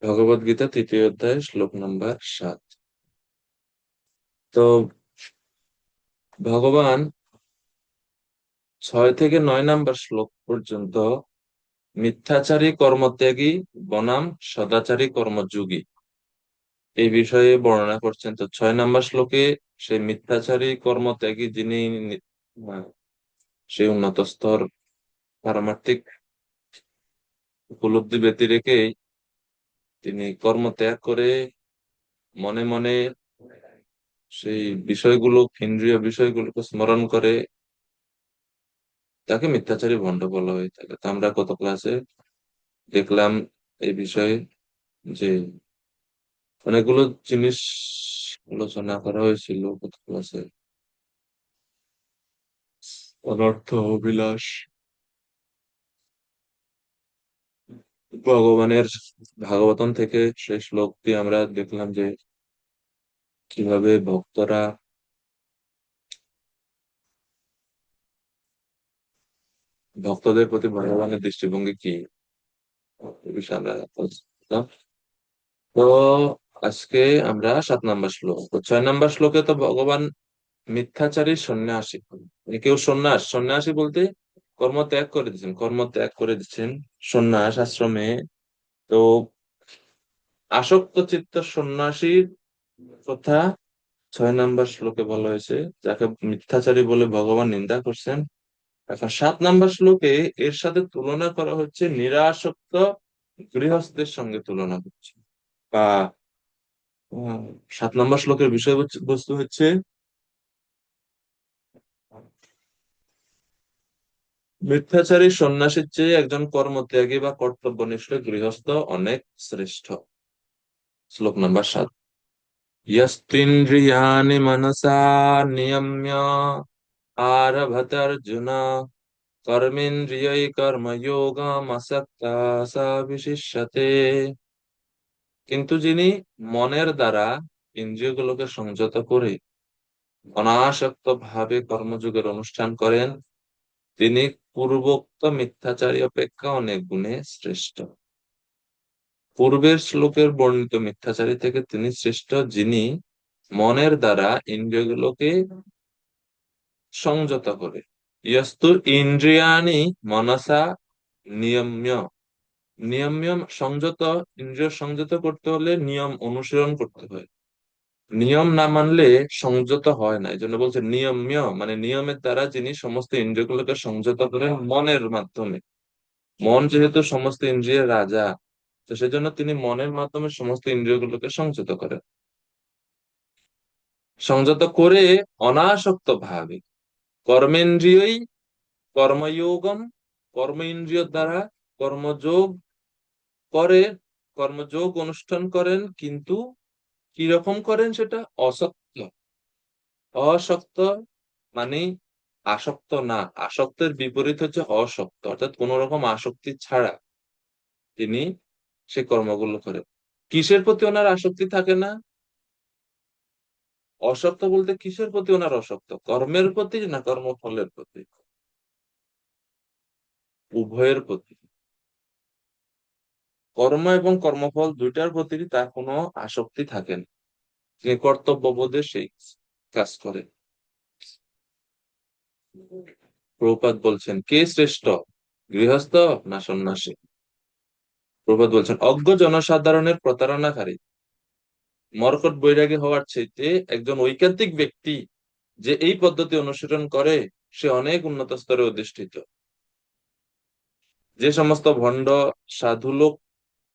ভগবদ গীতা 3য় অধ্যায় শ্লোক নম্বর 7। তো ভগবান 6 থেকে 9 নম্বর শ্লোক পর্যন্ত মিথ্যাচারী কর্মত্যাগী বনাম সদাচারী কর্মযোগী এই বিষয়ে বর্ণনা করছেন। তো 6 নম্বর শ্লোকে সেই মিথ্যাচারী কর্মত্যাগী যিনি আহ, সেই উন্নত স্তর পারমার্থিক উপলব্ধি ব্যতি রেখে তিনি কর্ম ত্যাগ করে মনে মনে সেই বিষয়গুলো, ইন্দ্রিয় বিষয়গুলোকে স্মরণ করে, তাকে মিথ্যাচারী ভণ্ড বলা হয়ে থাকে। তো আমরা গত ক্লাসে দেখলাম এই বিষয়ে যে অনেকগুলো জিনিস আলোচনা করা হয়েছিল গত ক্লাসে। অনর্থ, অভিলাষ, ভগবানের ভাগবতম থেকে সেই শ্লোকটি আমরা দেখলাম যে কিভাবে ভক্তদের প্রতি ভগবানের দৃষ্টিভঙ্গি কি, এই বিষয়ে আমরা আলোচনা করলাম। তো আজকে আমরা 7 নম্বর শ্লোক, তো 6 নম্বর শ্লোকে তো ভগবান মিথ্যাচারী সন্ন্যাসী, মানে কেউ সন্ন্যাসী বলতে কর্ম ত্যাগ করে দিচ্ছেন সন্ন্যাস আশ্রমে। তো আসক্ত চিত্ত সন্ন্যাসীর কথা 6 নম্বর শ্লোকে বলা হয়েছে, যাকে মিথ্যাচারী বলে ভগবান নিন্দা করছেন। এখন 7 নম্বর শ্লোকে এর সাথে তুলনা করা হচ্ছে নিরাসক্ত গৃহস্থের সঙ্গে তুলনা করছে। বা উম, 7 নম্বর শ্লোকের বিষয়বস্তু হচ্ছে মিথ্যাচারী সন্ন্যাসীর চেয়ে একজন কর্মত্যাগী বা কর্তব্যনিষ্ঠ গৃহস্থ অনেক শ্রেষ্ঠ। শ্লোক নম্বর 7। यस्त्विन्द्रियाणि मनसा नियम्य आरभत अर्जुन कर्मेन्द्रियै कर्मयोगमसक्ता स विशिष्यते। কিন্তু যিনি মনের দ্বারা ইন্দ্রিয়গুলোকে সংযত করে অনাসক্ত ভাবে কর্মযোগের অনুষ্ঠান করেন, তিনি পূর্বোক্ত মিথ্যাচারী অপেক্ষা অনেক গুণে শ্রেষ্ঠ। পূর্বের শ্লোকের বর্ণিত মিথ্যাচারী থেকে তিনি শ্রেষ্ঠ, যিনি মনের দ্বারা ইন্দ্রিয়গুলোকে সংযত করে। ইয়স্তু ইন্দ্রিয়াণি মনসা নিয়ম্য। নিয়ম্য সংযত, ইন্দ্রিয় সংযত করতে হলে নিয়ম অনুসরণ করতে হয়। নিয়ম না মানলে সংযত হয় না, এই জন্য বলছে নিয়ম্য, মানে নিয়মের দ্বারা যিনি সমস্ত ইন্দ্রিয়গুলোকে সংযত করেন মনের মাধ্যমে। মন যেহেতু সমস্ত ইন্দ্রিয়ের রাজা, তো সেজন্য তিনি মনের মাধ্যমে সমস্ত ইন্দ্রিয়গুলোকে সংযত করেন। সংযত করে অনাসক্ত ভাবে কর্মেন্দ্রিয়ই কর্মযোগম, কর্ম ইন্দ্রিয় দ্বারা কর্মযোগ করে, কর্মযোগ অনুষ্ঠান করেন, কিন্তু কি রকম করেন সেটা অসক্ত। অসক্ত মানে আসক্ত না, আসক্তের বিপরীত হচ্ছে অসক্ত, অর্থাৎ কোন রকম আসক্তি ছাড়া তিনি সে কর্মগুলো করেন। কিসের প্রতি ওনার আসক্তি থাকে না? অসক্ত বলতে কিসের প্রতি ওনার আসক্ত, কর্মের প্রতি না কর্মফলের প্রতি? উভয়ের প্রতি। কর্ম এবং কর্মফল দুইটার প্রতি তার কোনো আসক্তি থাকে না, যে কর্তব্যবোধে সেই কাজ করে। প্রভুপাদ বলছেন কে শ্রেষ্ঠ, গৃহস্থ না সন্ন্যাসী? প্রভুপাদ বলছেন অজ্ঞ জনসাধারণের প্রতারণাকারী মর্কট বৈরাগী হওয়ার চাইতে একজন ঐকান্তিক ব্যক্তি যে এই পদ্ধতি অনুসরণ করে সে অনেক উন্নত স্তরে অধিষ্ঠিত। যে সমস্ত ভণ্ড সাধু লোক,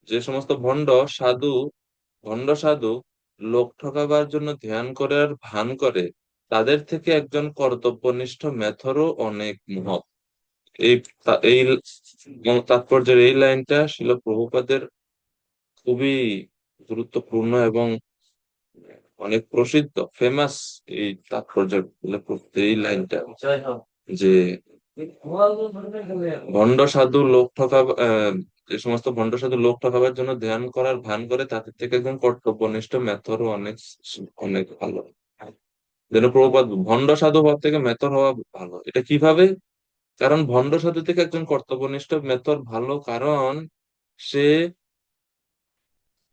যে সমস্ত ভণ্ড সাধু লোক ঠকাবার জন্য ধ্যান করার ভান করে, তাদের থেকে একজন কর্তব্যনিষ্ঠ মেথরও অনেক মহৎ। এই এই তাৎপর্যের এই লাইনটা ছিল প্রভুপাদের খুবই গুরুত্বপূর্ণ এবং অনেক প্রসিদ্ধ, ফেমাস। এই তাৎপর্যের এই লাইনটা যে ভণ্ড সাধু লোক ঠকাবার যে সমস্ত ভণ্ড সাধু লোক ঠকাবার জন্য ধ্যান করার ভান করে, তাদের থেকে একজন কর্তব্যনিষ্ঠ মেথরও অনেক অনেক ভালো। যেন প্রভুপাদ ভণ্ড সাধু হওয়ার থেকে মেথর হওয়া ভালো, এটা কিভাবে? কারণ ভণ্ড সাধু থেকে একজন কর্তব্যনিষ্ঠ মেথর ভালো, কারণ সে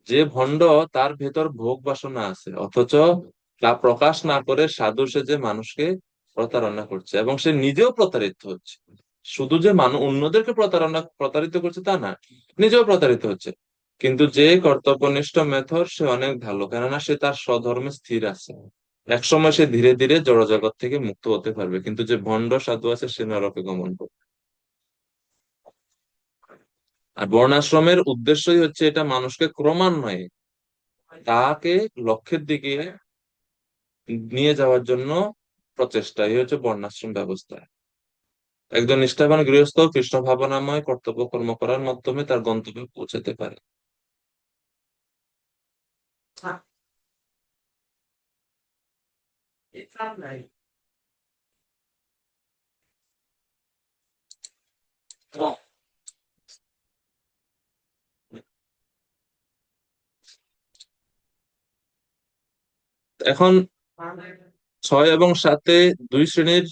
যে ভণ্ড, তার ভেতর ভোগ বাসনা আছে, অথচ তা প্রকাশ না করে সাধু সেজে মানুষকে প্রতারণা করছে, এবং সে নিজেও প্রতারিত হচ্ছে। শুধু যে অন্যদেরকে প্রতারিত করছে তা না, নিজেও প্রতারিত হচ্ছে। কিন্তু যে কর্তব্যনিষ্ঠ মেথর, সে অনেক ভালো, কেননা সে তার স্বধর্মে স্থির আছে। একসময় সে ধীরে ধীরে জড়জগৎ থেকে মুক্ত হতে পারবে, কিন্তু যে ভণ্ড সাধু আছে সে নরকে গমন করবে। আর বর্ণাশ্রমের উদ্দেশ্যই হচ্ছে এটা মানুষকে ক্রমান্বয়ে তাকে লক্ষ্যের দিকে নিয়ে যাওয়ার জন্য প্রচেষ্টা। এই হচ্ছে বর্ণাশ্রম ব্যবস্থা। একজন নিষ্ঠাবান গৃহস্থ কৃষ্ণ ভাবনাময় কর্তব্য কর্ম করার মাধ্যমে তার গন্তব্যে পৌঁছাতে পারে। এখন 6 এবং 7 দুই শ্রেণীর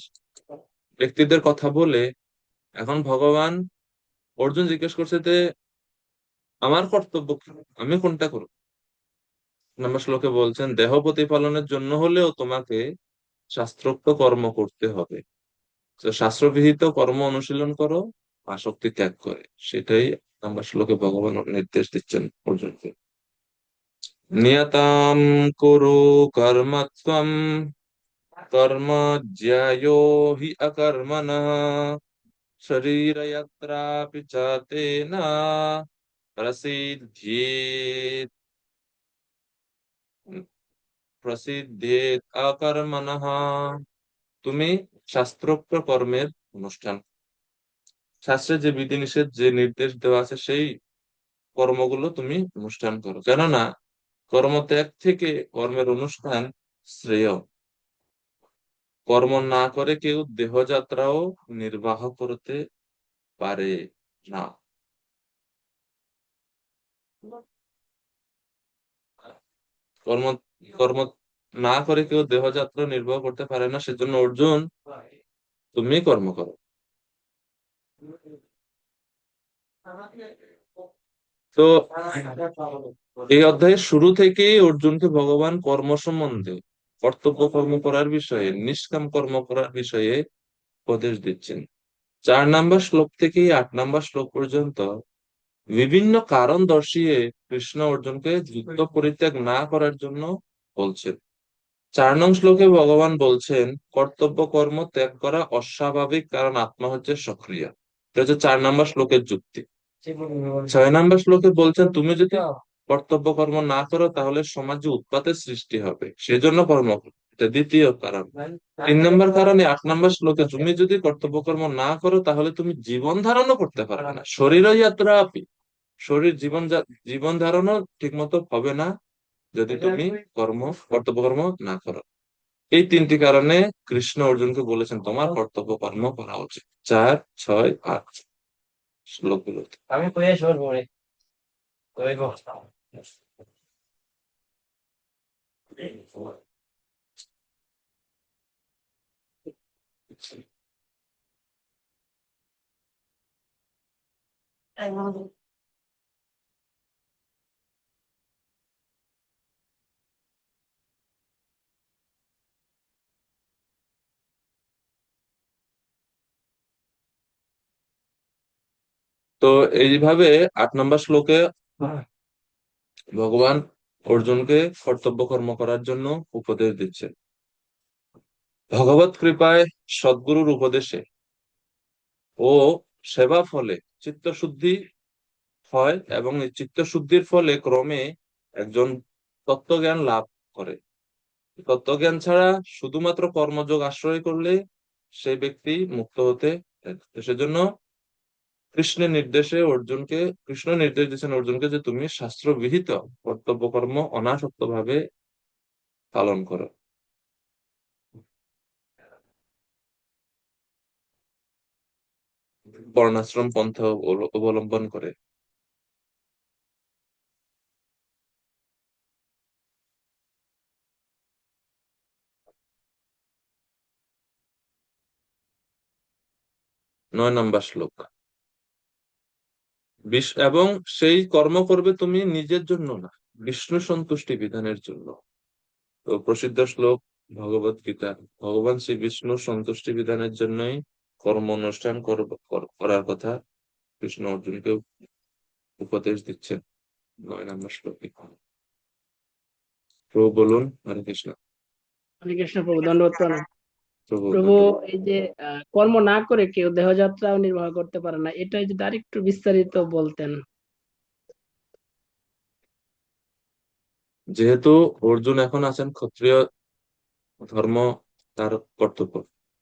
ব্যক্তিদের কথা বলে এখন ভগবান, অর্জুন জিজ্ঞেস করছে যে আমার কর্তব্য কি? আমি কোনটা করব? নম্বর শ্লোকে বলছেন, দেহ প্রতিপালনের জন্য হলেও তোমাকে শাস্ত্রোক্ত কর্ম করতে হবে। তো শাস্ত্রবিহিত কর্ম অনুশীলন করো, আসক্তি ত্যাগ করে। সেটাই নম্বর শ্লোকে ভগবান নির্দেশ দিচ্ছেন অর্জুনকে। নিয়তাম কুরু কর্ম ত্বম কর্ম জ্যায়ো হি অকর্মণঃ শরীরয়াত্রাপি চ তেন প্রসিদ্ধেত প্রসিদ্ধেত অকর্মণঃ। তুমি শাস্ত্রোক্ত কর্মের অনুষ্ঠান, শাস্ত্রে যে বিধিনিষেধ যে নির্দেশ দেওয়া আছে সেই কর্মগুলো তুমি অনুষ্ঠান করো, কেননা কর্মত্যাগ থেকে কর্মের অনুষ্ঠান শ্রেয়। কর্ম না করে কেউ দেহযাত্রাও নির্বাহ করতে পারে না। কর্ম কর্ম না করে কেউ দেহযাত্রা নির্বাহ করতে পারে না, সেজন্য অর্জুন, তুমি কর্ম করো। তো এই অধ্যায়ের শুরু থেকেই অর্জুনকে ভগবান কর্ম সম্বন্ধে, কর্তব্য কর্ম করার বিষয়ে, নিষ্কাম কর্ম করার বিষয়ে উপদেশ দিচ্ছেন। 4 নম্বর শ্লোক থেকে 8 নম্বর শ্লোক পর্যন্ত বিভিন্ন কারণ দর্শিয়ে কৃষ্ণ অর্জুনকে যুদ্ধ পরিত্যাগ না করার জন্য বলছেন। 4 নং শ্লোকে ভগবান বলছেন, কর্তব্য কর্ম ত্যাগ করা অস্বাভাবিক, কারণ আত্মা হচ্ছে সক্রিয়। এটা হচ্ছে 4 নম্বর শ্লোকের যুক্তি। 6 নম্বর শ্লোকে বলছেন, তুমি যদি কর্তব্য কর্ম না করো তাহলে সমাজে উৎপাতের সৃষ্টি হবে, সেজন্য কর্ম করো। এটা দ্বিতীয় কারণ। 3 নম্বর কারণে 8 নম্বর শ্লোকে, তুমি যদি কর্তব্য কর্ম না করো তাহলে তুমি জীবন ধারণও করতে পারবে না। শরীরই যাত্রা আপি, শরীর জীবন ধারণও ঠিক মতো হবে না যদি তুমি কর্তব্য কর্ম না করো। এই 3টি কারণে কৃষ্ণ অর্জুনকে বলেছেন তোমার কর্তব্য কর্ম করা উচিত। 4, 6, 8 শ্লোকগুলো। আমি কয়ে শোর পরে তো এইভাবে 8 নম্বর শ্লোকে ভগবান অর্জুনকে কর্তব্য কর্ম করার জন্য উপদেশ দিচ্ছেন। ভগবত কৃপায়, সদ্গুরুর উপদেশে ও সেবা ফলে চিত্তশুদ্ধি হয়, এবং এই চিত্তশুদ্ধির ফলে ক্রমে একজন তত্ত্বজ্ঞান লাভ করে। তত্ত্বজ্ঞান ছাড়া শুধুমাত্র কর্মযোগ আশ্রয় করলে সেই ব্যক্তি মুক্ত হতে পারে না। সেজন্য কৃষ্ণ নির্দেশ দিচ্ছেন অর্জুনকে যে তুমি শাস্ত্র বিহিত কর্তব্য কর্ম অনাসক্ত ভাবে পালন করো। বর্ণাশ্রম পন্থা অবলম্বন করে। 9 নম্বর শ্লোক। এবং সেই কর্ম করবে তুমি নিজের জন্য না, বিষ্ণু সন্তুষ্টি বিধানের জন্য। তো প্রসিদ্ধ শ্লোক ভগবত গীতা, ভগবান শ্রী বিষ্ণু সন্তুষ্টি বিধানের জন্যই কর্ম অনুষ্ঠান করার কথা কৃষ্ণ অর্জুনকে উপদেশ দিচ্ছেন 9 নম্বর শ্লোকে। প্রভু বলুন, হরে কৃষ্ণ। হরে কৃষ্ণ প্রভু, দণ্ডবত প্রণাম। প্রভু প্রভু, ধন্যবাদ। এই যে কর্ম না করে কেউ দেহযাত্রাও নির্বাহ করতে পারে না, এটা যদি আরেকটু বিস্তারিত বলতেন। যেহেতু অর্জুন এখন আছেন ক্ষত্রিয় ধর্ম, তার কর্তব্য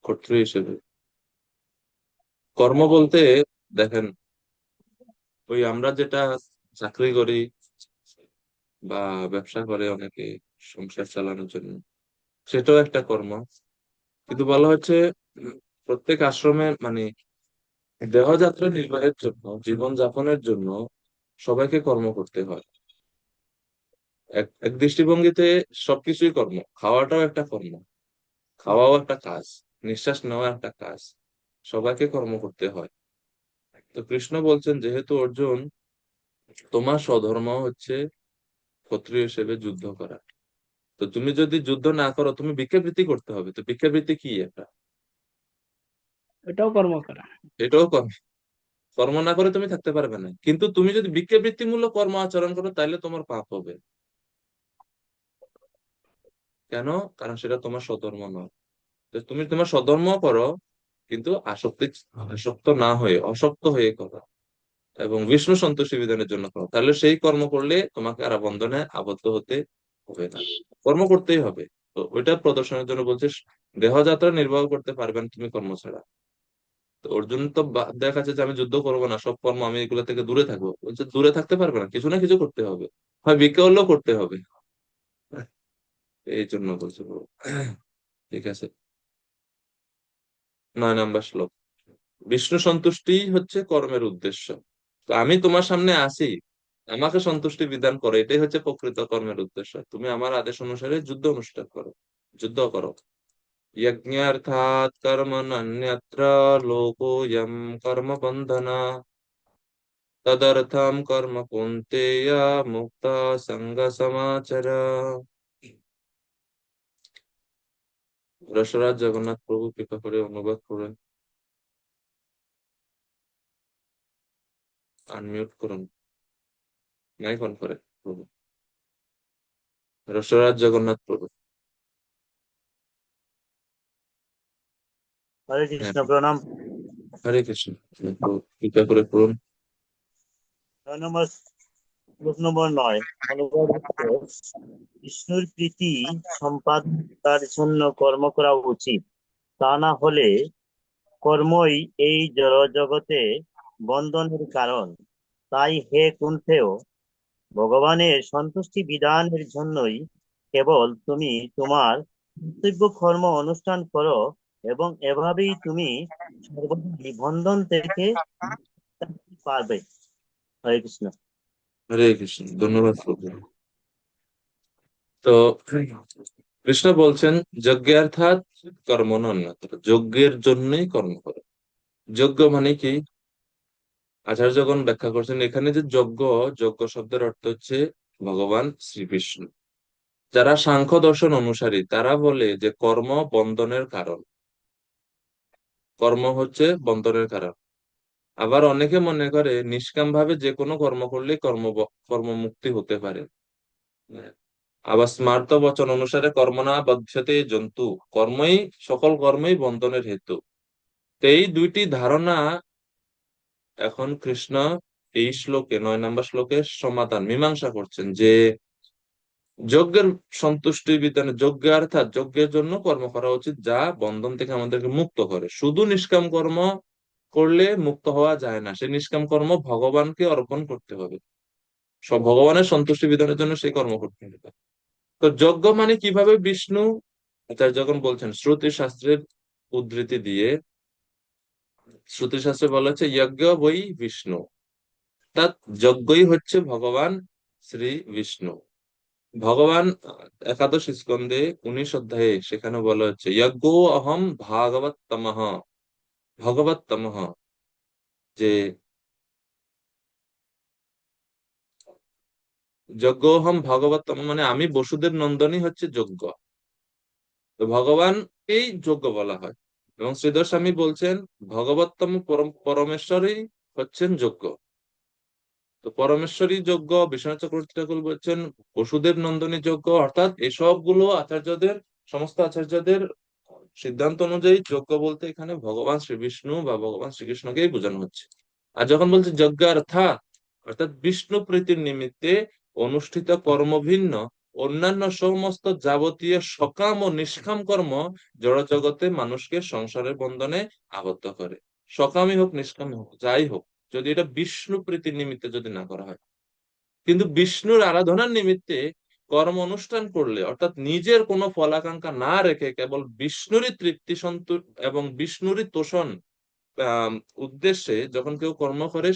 ক্ষত্রিয় হিসেবে কর্ম বলতে, দেখেন, ওই আমরা যেটা চাকরি করি বা ব্যবসা করে অনেকে সংসার চালানোর জন্য, সেটাও একটা কর্ম। কিন্তু বলা হচ্ছে প্রত্যেক আশ্রমে মানে দেহযাত্রা নির্বাহের জন্য, জীবন যাপনের জন্য সবাইকে কর্ম করতে হয়। এক এক দৃষ্টিভঙ্গিতে সবকিছুই কর্ম, খাওয়াটাও একটা কর্ম, খাওয়াও একটা কাজ, নিঃশ্বাস নেওয়া একটা কাজ, সবাইকে কর্ম করতে হয়। তো কৃষ্ণ বলছেন, যেহেতু অর্জুন, তোমার স্বধর্ম হচ্ছে ক্ষত্রিয় হিসেবে যুদ্ধ করা। তো তুমি যদি যুদ্ধ না করো, তুমি ভিক্ষাবৃত্তি করতে হবে। তো ভিক্ষাবৃত্তি কি এটা? ওটাও কর্ম করা। এটাও কর্ম। কর্ম না করে তুমি থাকতে পারবে না, কিন্তু তুমি যদি ভিক্ষাবৃত্তিমূলক কর্ম আচরণ করো তাহলে তোমার পাপ হবে। কেন? কারণ সেটা তোমার স্বধর্ম নয়। তো তুমি তোমার স্বধর্ম করো, কিন্তু আসক্ত না হয়ে, অশক্ত হয়ে করো এবং বিষ্ণু সন্তোষী বিধানের জন্য করো, তাহলে সেই কর্ম করলে তোমাকে আর বন্ধনে আবদ্ধ হতে হবে না, কর্ম করতেই হবে। তো ওইটা প্রদর্শনের জন্য বলছে, দেহযাত্রা নির্বাহ করতে পারবেন তুমি কর্ম ছাড়া। তো অর্জুন তো দেখাচ্ছে যে আমি যুদ্ধ করবো না, সব কর্ম আমি এগুলো থেকে দূরে থাকবো, বলছে দূরে থাকতে পারবে না, কিছু না কিছু করতে হবে, হয় ভিক্ষা হলেও করতে হবে। এই জন্য বলছে bro। ঠিক আছে, 9 নম্বর শ্লোক। বিষ্ণু সন্তুষ্টি হচ্ছে কর্মের উদ্দেশ্য। তো আমি তোমার সামনে আসি, আমাকে সন্তুষ্টি বিধান করো, এটাই হচ্ছে প্রকৃত কর্মের উদ্দেশ্য। তুমি আমার আদেশ অনুসারে যুদ্ধ অনুষ্ঠান করো, যুদ্ধ করো। যজ্ঞার্থাৎ কর্মণ্যত্র লোকোऽয়ং কর্ম বন্ধনা, তদর্থম কর্ম কৌন্তেয় মুক্ত সঙ্গ সমাচর। রসরাজ জগন্নাথ প্রভু কৃপা করে অনুবাদ করেন। আনমিউট করুন, মাইক অন করে প্রভু। রসরাজ জগন্নাথ প্রভু। হরে হ্যাঁ, কৃষ্ণ প্রণাম। হরে কৃষ্ণ। প্রভু কৃপা করে পড়ুন। 9 নম্বর শ্লোক নম্বর 9 অনুবাদ হচ্ছে, বিষ্ণুর প্রীতি সম্পাদনার জন্য কর্ম করা উচিত, তা না হলে কর্মই এই জড় জগতে বন্ধনের কারণ। তাই হে কুন্থেয়, ভগবানের সন্তুষ্টি বিধানের জন্যই কেবল তুমি তোমার কর্তব্য কর্ম অনুষ্ঠান করো, এবং এভাবেই তুমি সর্বদা নিবন্ধন থেকে মুক্ত থাকতে পারবে। হরে কৃষ্ণ। হরে কৃষ্ণ, ধন্যবাদ প্রভু। তো কৃষ্ণ বলছেন, যজ্ঞার্থাৎ কর্মণ্যত্র, যজ্ঞের জন্যই কর্ম করো। যজ্ঞ মানে কি? আচার্যগণ ব্যাখ্যা করছেন, এখানে যে যজ্ঞ, যজ্ঞ শব্দের অর্থ হচ্ছে ভগবান শ্রীবিষ্ণু। যারা সাংখ্য দর্শন অনুসারী তারা বলে যে কর্ম বন্ধনের কারণ, কর্ম হচ্ছে বন্ধনের কারণ। আবার অনেকে মনে করে নিষ্কাম ভাবে যে কোনো কর্ম করলে কর্ম মুক্তি হতে পারে। আবার স্মার্ত বচন অনুসারে কর্ম না বধ্যতে জন্তু, কর্মই, সকল কর্মই বন্ধনের হেতু। তো এই দুইটি ধারণা এখন কৃষ্ণ এই শ্লোকে, 9 নম্বর শ্লোকে সমাধান মীমাংসা করছেন, যে যজ্ঞের সন্তুষ্টি বিধানে, যজ্ঞ অর্থাৎ যজ্ঞের জন্য কর্ম করা উচিত যা বন্ধন থেকে আমাদেরকে মুক্ত করে। শুধু নিষ্কাম কর্ম করলে মুক্ত হওয়া যায় না, সেই নিষ্কাম কর্ম ভগবানকে অর্পণ করতে হবে, সব ভগবানের সন্তুষ্টি বিধানের জন্য সেই কর্ম করতে হবে। তো যজ্ঞ মানে কিভাবে বিষ্ণু, আচার্য যখন বলছেন শ্রুতি শাস্ত্রের উদ্ধৃতি দিয়ে, শ্রুতি শাস্ত্রে বলা হচ্ছে যজ্ঞ বই বিষ্ণু, অর্থাৎ যজ্ঞই হচ্ছে ভগবান শ্রী বিষ্ণু। ভগবান একাদশ স্কন্ধে 19 অধ্যায়ে সেখানে বলা হচ্ছে যজ্ঞ অহম ভাগবততমঃ, ভগবততমঃ, যে যজ্ঞোহম ভগবতম মানে আমি বসুদেব নন্দনই হচ্ছে যজ্ঞ। তো ভগবানকেই যজ্ঞ বলা হয়। এবং শ্রীধর স্বামী বলছেন ভগবতম পরমেশ্বরই হচ্ছেন যজ্ঞ। তো পরমেশ্বরী যজ্ঞ, বিশ্বনাথ চক্রবর্তী ঠাকুর বলছেন বসুদেব নন্দনী যজ্ঞ, অর্থাৎ এসবগুলো আচার্যদের, সমস্ত আচার্যদের সিদ্ধান্ত অনুযায়ী যজ্ঞ বলতে এখানে ভগবান শ্রী বিষ্ণু বা ভগবান শ্রীকৃষ্ণকেই বোঝানো হচ্ছে। আর যখন বলছে যজ্ঞার্থাৎ, অর্থাৎ বিষ্ণু প্রীতির নিমিত্তে অনুষ্ঠিত কর্ম ভিন্ন অন্যান্য সমস্ত যাবতীয় সকাম ও নিষ্কাম কর্ম জড় জগতে মানুষকে সংসারের বন্ধনে আবদ্ধ করে। সকামই হোক নিষ্কামই হোক যাই হোক, যদি এটা বিষ্ণু প্রীতির নিমিত্তে যদি না করা হয়। কিন্তু বিষ্ণুর আরাধনার নিমিত্তে কর্ম অনুষ্ঠান করলে, অর্থাৎ নিজের কোনো ফলাকাঙ্ক্ষা না রেখে কেবল বিষ্ণুরই তৃপ্তি সন্তোষ এবং বিষ্ণুরই তোষণ আহ উদ্দেশ্যে যখন কেউ কর্ম করে,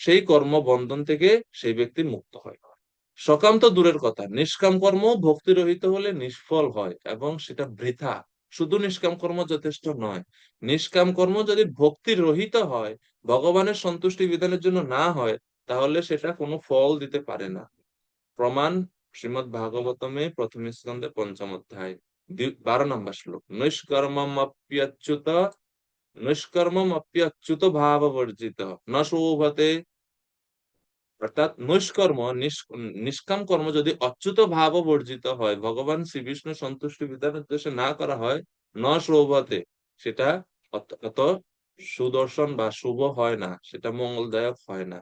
সেই কর্ম বন্ধন থেকে সেই ব্যক্তি মুক্ত হয়। সকাম তো দূরের কথা, নিষ্কাম কর্ম ভক্তি রহিত হলে নিষ্ফল হয় এবং সেটা বৃথা। শুধু নিষ্কাম কর্ম যথেষ্ট নয়, নিষ্কাম কর্ম যদি ভক্তি রহিত হয়, ভগবানের সন্তুষ্টি বিধানের জন্য না হয়, তাহলে সেটা কোনো ফল দিতে পারে না। প্রমাণ শ্রীমদ ভাগবতমে প্রথম স্কন্ধে পঞ্চম অধ্যায় 12 নম্বর শ্লোক, নৈষ্কর্মম অপ্যচ্যুত ভাব বর্জিত ন শোভতে। অর্থাৎ নিষ্কাম কর্ম যদি অচ্যুত ভাব বর্জিত হয়, ভগবান শ্রী বিষ্ণু সন্তুষ্টি বিধানের উদ্দেশ্যে না করা হয়, ন শোভতে, সেটা অত সুদর্শন বা শুভ হয় না, সেটা মঙ্গলদায়ক হয় না।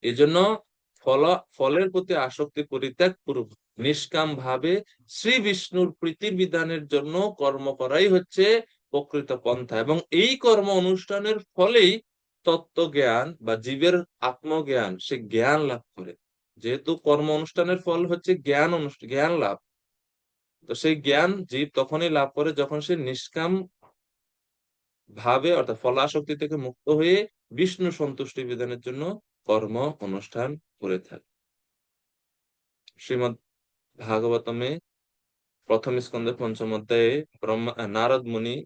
এই জন্য ফলের প্রতি আসক্তি পরিত্যাগ পূর্বক নিষ্কাম ভাবে শ্রী বিষ্ণুর প্রীতির বিধানের জন্য কর্ম করাই হচ্ছে প্রকৃত পন্থা। এবং এই কর্ম অনুষ্ঠানের ফলেই তত্ত্ব জ্ঞান বা জীবের আত্মজ্ঞান, সে জ্ঞান লাভ করে। যেহেতু কর্ম অনুষ্ঠানের ফল হচ্ছে জ্ঞান লাভ, তো সেই জ্ঞান জীব তখনই লাভ করে যখন সে নিষ্কাম ভাবে অর্থাৎ ফলাসক্তি থেকে মুক্ত হয়ে বিষ্ণু সন্তুষ্টি বিধানের জন্য কর্ম অনুষ্ঠান করে থাকে। শ্রীমদ ভাগবতমে প্রথম স্কন্ধে পঞ্চম অধ্যায়ে নারদ মুনি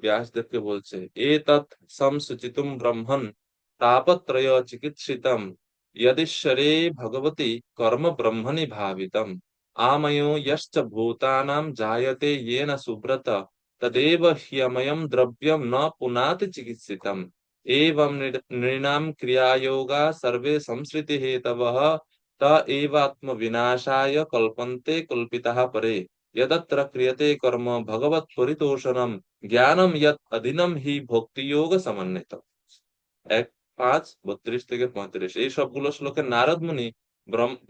ব্যাসদেবকে বলছে, এতৎ সংসুচিতুম ব্রহ্মণ তাপত্রয় চিকিৎসিতম যদিশ্বরে ভগবতি কর্ম ব্রহ্মণি ভাবিতম আময়ো যশ্চ ভূতানাং জায়তে येन সুব্রত তদেব হ্যময়ম দ্রব্যম ন পুনাতি চিকিৎসিতম এবং নৃণাম ক্রিয়ায়োগা সর্বে সংসৃতি হেতবঃ त एव आत्मविनाशाय कल्पन्ते कल्पितः परे यदत्र क्रियते कर्म भगवत् परितोषणम জ্ঞানম ইয়ৎ অধীনম হি ভক্তি যোগ সমন্বিত। 1:5-32 থেকে 35 এই সবগুলো শ্লোকে নারদ মুনি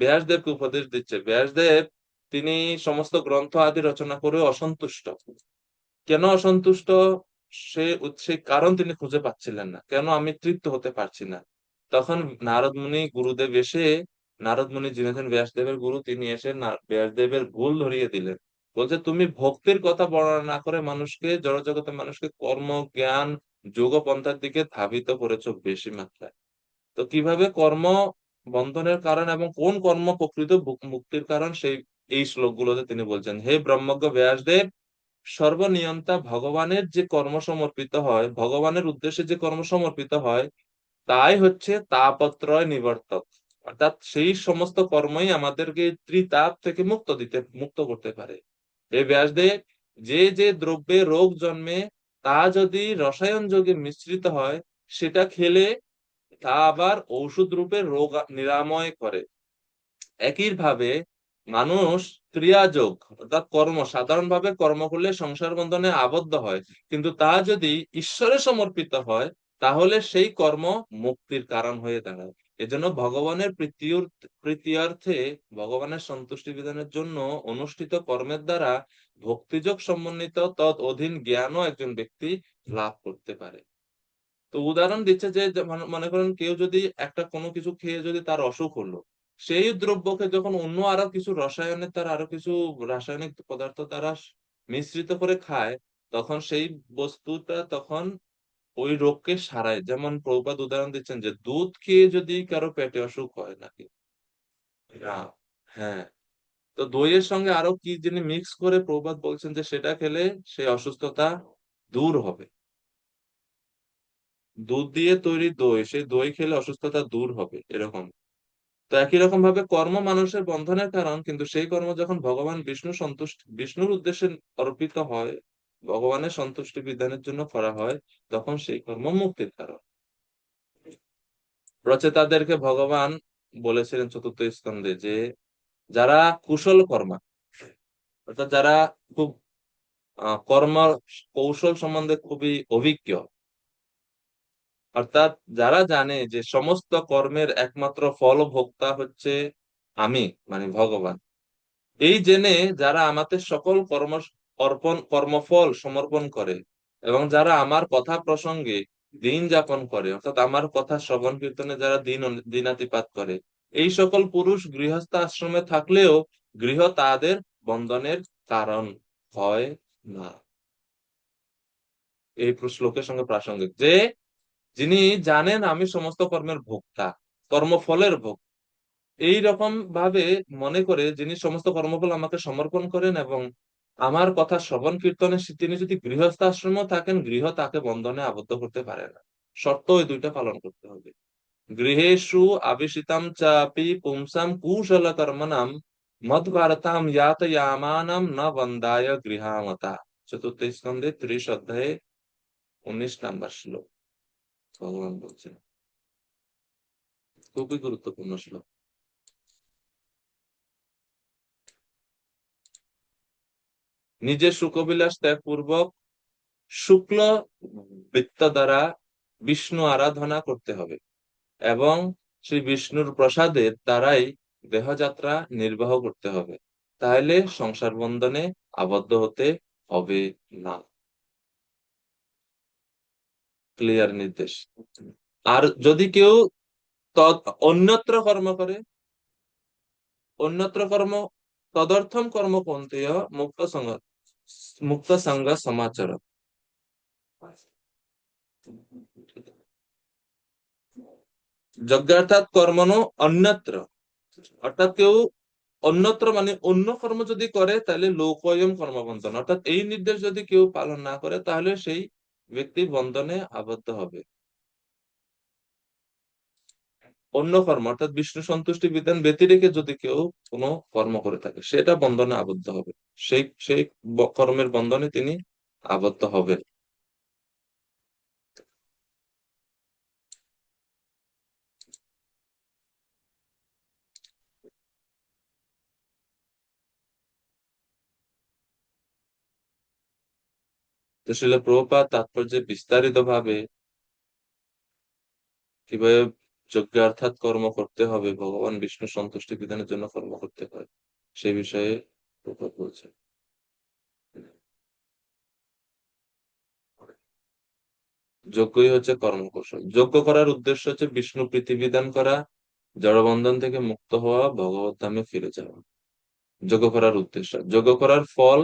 ব্যাসদেবকে উপদেশ দিচ্ছে। ব্যাসদেব তিনি সমস্ত গ্রন্থ আদি রচনা করে অসন্তুষ্ট। কেন অসন্তুষ্ট? সেই কারণ তিনি খুঁজে পাচ্ছিলেন না, কেন আমি তৃপ্ত হতে পারছি না। তখন নারদ মুনি গুরুদেব এসে, নারদ মুনি যিনি ছিলেন ব্যাসদেবের গুরু, তিনি এসে ব্যাসদেবের ভুল ধরিয়ে দিলেন। বলছে তুমি ভক্তির কথা বর্ণনা না করে মানুষকে, জড়জগতের মানুষকে কর্ম জ্ঞান যোগ পন্থার দিকে ধাবিত করেছো বেশি মাত্রায়। তো কিভাবে কর্ম বন্ধনের কারণ এবং কোন কর্ম প্রকৃত মুক্তির কারণ, এই শ্লোকগুলোতে তিনি বলছেন, হে ব্রহ্মজ্ঞ ব্যাসদেব, সর্বনিয়ন্তা ভগবানের যে কর্ম সমর্পিত হয়, ভগবানের উদ্দেশ্যে যে কর্ম সমর্পিত হয়, তাই হচ্ছে তাপত্রয় নিবর্তক। অর্থাৎ সেই সমস্ত কর্মই আমাদেরকে ত্রিতাপ থেকে মুক্ত করতে পারে। এই ব্যাসদেব, যে যে দ্রব্যে রোগ জন্মে তা যদি রসায়ন যোগে মিশ্রিত হয়, সেটা খেলে তা আবার ঔষধ রূপে রোগ নিরাময় করে। একই ভাবে মানুষ ক্রিয়াযোগ অর্থাৎ সাধারণভাবে কর্ম করলে সংসার বন্ধনে আবদ্ধ হয়, কিন্তু তা যদি ঈশ্বরে সমর্পিত হয়, তাহলে সেই কর্ম মুক্তির কারণ হয়ে দাঁড়ায়। এজন্য ভগবানের প্রীতিয়ার্থে, ভগবানের সন্তুষ্টি বিধানের জন্য অনুষ্ঠিত কর্মের দ্বারা ভক্তিযোগ সমন্বিত তৎ অধীন জ্ঞানও একজন ব্যক্তি লাভ করতে পারে। তো উদাহরণ দিচ্ছে যে মনে করেন কেউ যদি একটা কোনো কিছু খেয়ে যদি তার অসুখ হলো, সেই দ্রব্যকে যখন অন্য আরো কিছু আরো কিছু রাসায়নিক পদার্থ দ্বারা মিশ্রিত করে খায়, তখন সেই বস্তুটা তখন ওই রোগকে সারায়। যেমন প্রভুপাদ উদাহরণ দিচ্ছেন যে দুধ খেয়ে যদি কারো পেটে অসুখ হয় নাকি, না, হ্যাঁ, তো দইয়ের সঙ্গে আরো কি যিনি মিক্স করে প্রভুপাদ বলছেন যে সেটা খেলে সেই অসুস্থতা দূর হবে। দুধ দিয়ে তৈরি দই, সেই দই খেলে অসুস্থতা দূর হবে, এরকম। তো একই রকম ভাবে কর্ম মানুষের বন্ধনের কারণ, কিন্তু সেই কর্ম যখন ভগবান বিষ্ণুর উদ্দেশ্যে অর্পিত হয়, ভগবানের সন্তুষ্টি বিধানের জন্য করা হয়, তখন সেই কর্ম মুক্তির কারণ। প্রচেতাদেরকে ভগবান বলেছিলেন চতুর্থ স্কন্ধে যে যারা কুশল কর্মা, অর্থাৎ যারা খুব কর্ম কৌশল সম্বন্ধে খুবই অভিজ্ঞ, অর্থাৎ যারা জানে যে সমস্ত কর্মের একমাত্র ফল ভোক্তা হচ্ছে আমি, মানে ভগবান, এই জেনে যারা আমাদের সকল কর্মফল সমর্পণ করে এবং যারা আমার কথা প্রসঙ্গে দিন যাপন করে, অর্থাৎ আমার কথা শ্রবণ কীর্তনে যারা দিনাতিপাত করে, এই সকল পুরুষ গৃহস্থ আশ্রমে থাকলেও গৃহ তাদের বন্ধনের কারণ হয় না। এই শ্লোকের সঙ্গে প্রাসঙ্গিক যে যিনি জানেন আমি সমস্ত কর্মের ভোক্তা, কর্মফলের ভোক্তা, এই রকম ভাবে মনে করে যিনি সমস্ত কর্মফল আমাকে সমর্পণ করেন এবং আমার কথা শ্রবণ কীর্তনে তিনি যদি গৃহস্থ আশ্রমেও থাকেন, গৃহ তাকে বন্ধনে আবদ্ধ করতে পারে না। শর্ত ওই দুইটা পালন করতে হবে। গৃহেষু আবিষিতাম চাপি পুংসাম কুশল কর্মণাম মদ ভারতাম ইয়াতয়ামানম ন বন্দায় গৃহামতা। চতুর্থ স্কন্ধে 30 অধ্যায়ে 19 নম্বর শ্লোক ভগবান বলছেন। খুবই গুরুত্বপূর্ণ শ্লোক। নিজের সুখবিলাস ত্যাগ পূর্বক শুক্ল বৃত্ত দ্বারা বিষ্ণু আরাধনা করতে হবে এবং শ্রী বিষ্ণুর প্রসাদের দ্বারাই দেহযাত্রা নির্বাহ করতে হবে, তাহলে সংসার বন্ধনে আবদ্ধ হতে হবে না। ক্লিয়ার নির্দেশ। আর যদি কেউ অন্যত্র কর্ম করে, অন্যত্র কর্ম তদর্থম কর্ম কৌন্তেয় মুক্ত সঙ্গ সমাচার। যজ্ঞার্থাৎ কর্মণো অন্যত্র, অর্থাৎ কেউ অন্যত্র মানে অন্য কর্ম যদি করে তাহলে লোকয়ম কর্মবন্ধন, অর্থাৎ এই নির্দেশ যদি কেউ পালন না করে তাহলে সেই ব্যক্তি বন্ধনে আবদ্ধ হবে। অন্য কর্ম অর্থাৎ বিষ্ণু সন্তুষ্টি বিধান ব্যতিরেকে যদি কেউ কোনো কর্ম করে থাকে সেটা বন্ধনে আবদ্ধ হবে, সেই সেই কর্মের বন্ধনে তিনি আবদ্ধ হবেন। তো শিল প্রভুপাদ তাৎপর্যে বিস্তারিত ভাবে কিভাবে যজ্ঞ অর্থাৎ কর্ম করতে হবে, ভগবান বিষ্ণু সন্তুষ্টি বিধানের জন্য কর্ম করতে হয়, সেই বিষয়ে প্রভুপাদ বলছেন। যজ্ঞই হচ্ছে কর্মকৌশল। যজ্ঞ করার উদ্দেশ্য হচ্ছে বিষ্ণু প্রীতি বিধান করা, জড়বন্ধন থেকে মুক্ত হওয়া, ভগবত ধামে ফিরে যাওয়া। যজ্ঞ করার উদ্দেশ্য। যজ্ঞ করার ফল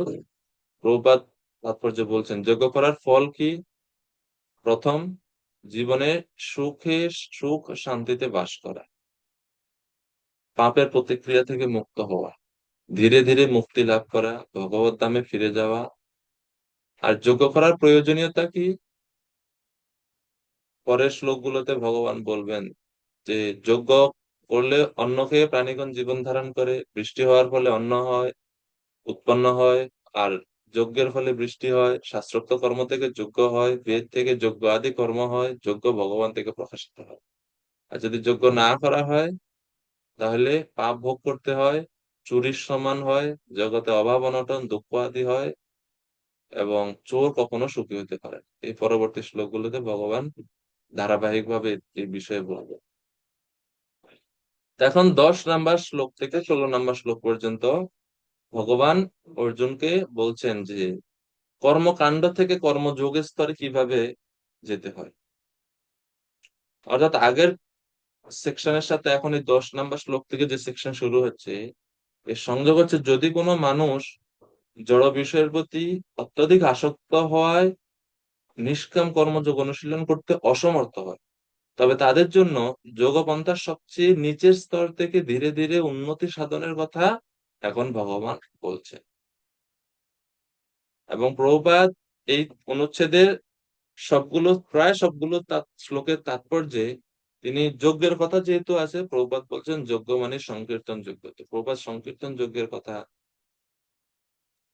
প্রভুপাদ তাৎপর্য বলছেন, যজ্ঞ করার ফল কি? প্রথম, জীবনে সুখ শান্তিতে বাস করা, পাপের প্রতিক্রিয়া থেকে মুক্ত হওয়া, ধীরে ধীরে মুক্তি লাভ করা, ভগবত ধামে ফিরে যাওয়া। আর যজ্ঞ করার প্রয়োজনীয়তা কি? পরের শ্লোকগুলোতে ভগবান বলবেন যে যজ্ঞ করলে অন্ন খেয়ে প্রাণীগণ জীবন ধারণ করে, বৃষ্টি হওয়ার ফলে অন্ন হয় উৎপন্ন হয়, আর যজ্ঞের ফলে বৃষ্টি হয়, শাস্ত্রোক্ত কর্ম থেকে যজ্ঞ হয়, বেদ থেকে যজ্ঞ আদি কর্ম হয়, যজ্ঞ ভগবান থেকে প্রকাশিত হয়। আর যদি যজ্ঞ না করা হয় তাহলে পাপ ভোগ করতে হয়, চুরির সমান হয়, জগতে অভাব অনটন দুঃখ আদি হয় এবং চোর কখনো সুখী হতে পারে না। এই পরবর্তী শ্লোকগুলোতে ভগবান ধারাবাহিকভাবে এই বিষয়ে বলবে। এখন 10 নম্বর শ্লোক থেকে 16 নম্বর শ্লোক পর্যন্ত ভগবান অর্জুনকে বলছেন যে কর্মকাণ্ড থেকে কর্মযোগের স্তরে কিভাবে যেতে হয়। অর্থাৎ আগের সেকশনের সাথে এখন এই 10 নম্বর শ্লোক থেকে যে সেকশন শুরু হচ্ছে এর সংযোগ হচ্ছে, যদি কোনো মানুষ জড় বিষয়ের প্রতি অত্যধিক আসক্ত হওয়ায় নিষ্কাম কর্মযোগ অনুশীলন করতে অসমর্থ হয়, তবে তাদের জন্য যোগপন্থার সবচেয়ে নিচের স্তর থেকে ধীরে ধীরে উন্নতি সাধনের কথা এখন ভগবান বলছে। এবং প্রভুপাদ এই অনুচ্ছেদের প্রায় সবগুলো শ্লোকের তাৎপর্যে তিনি যজ্ঞের কথা যেহেতু আছে, প্রভুপাদ বলছেন যজ্ঞ মানে সংকীর্তন যজ্ঞ। তো প্রভুপাদ সংকীর্তন যজ্ঞের কথা,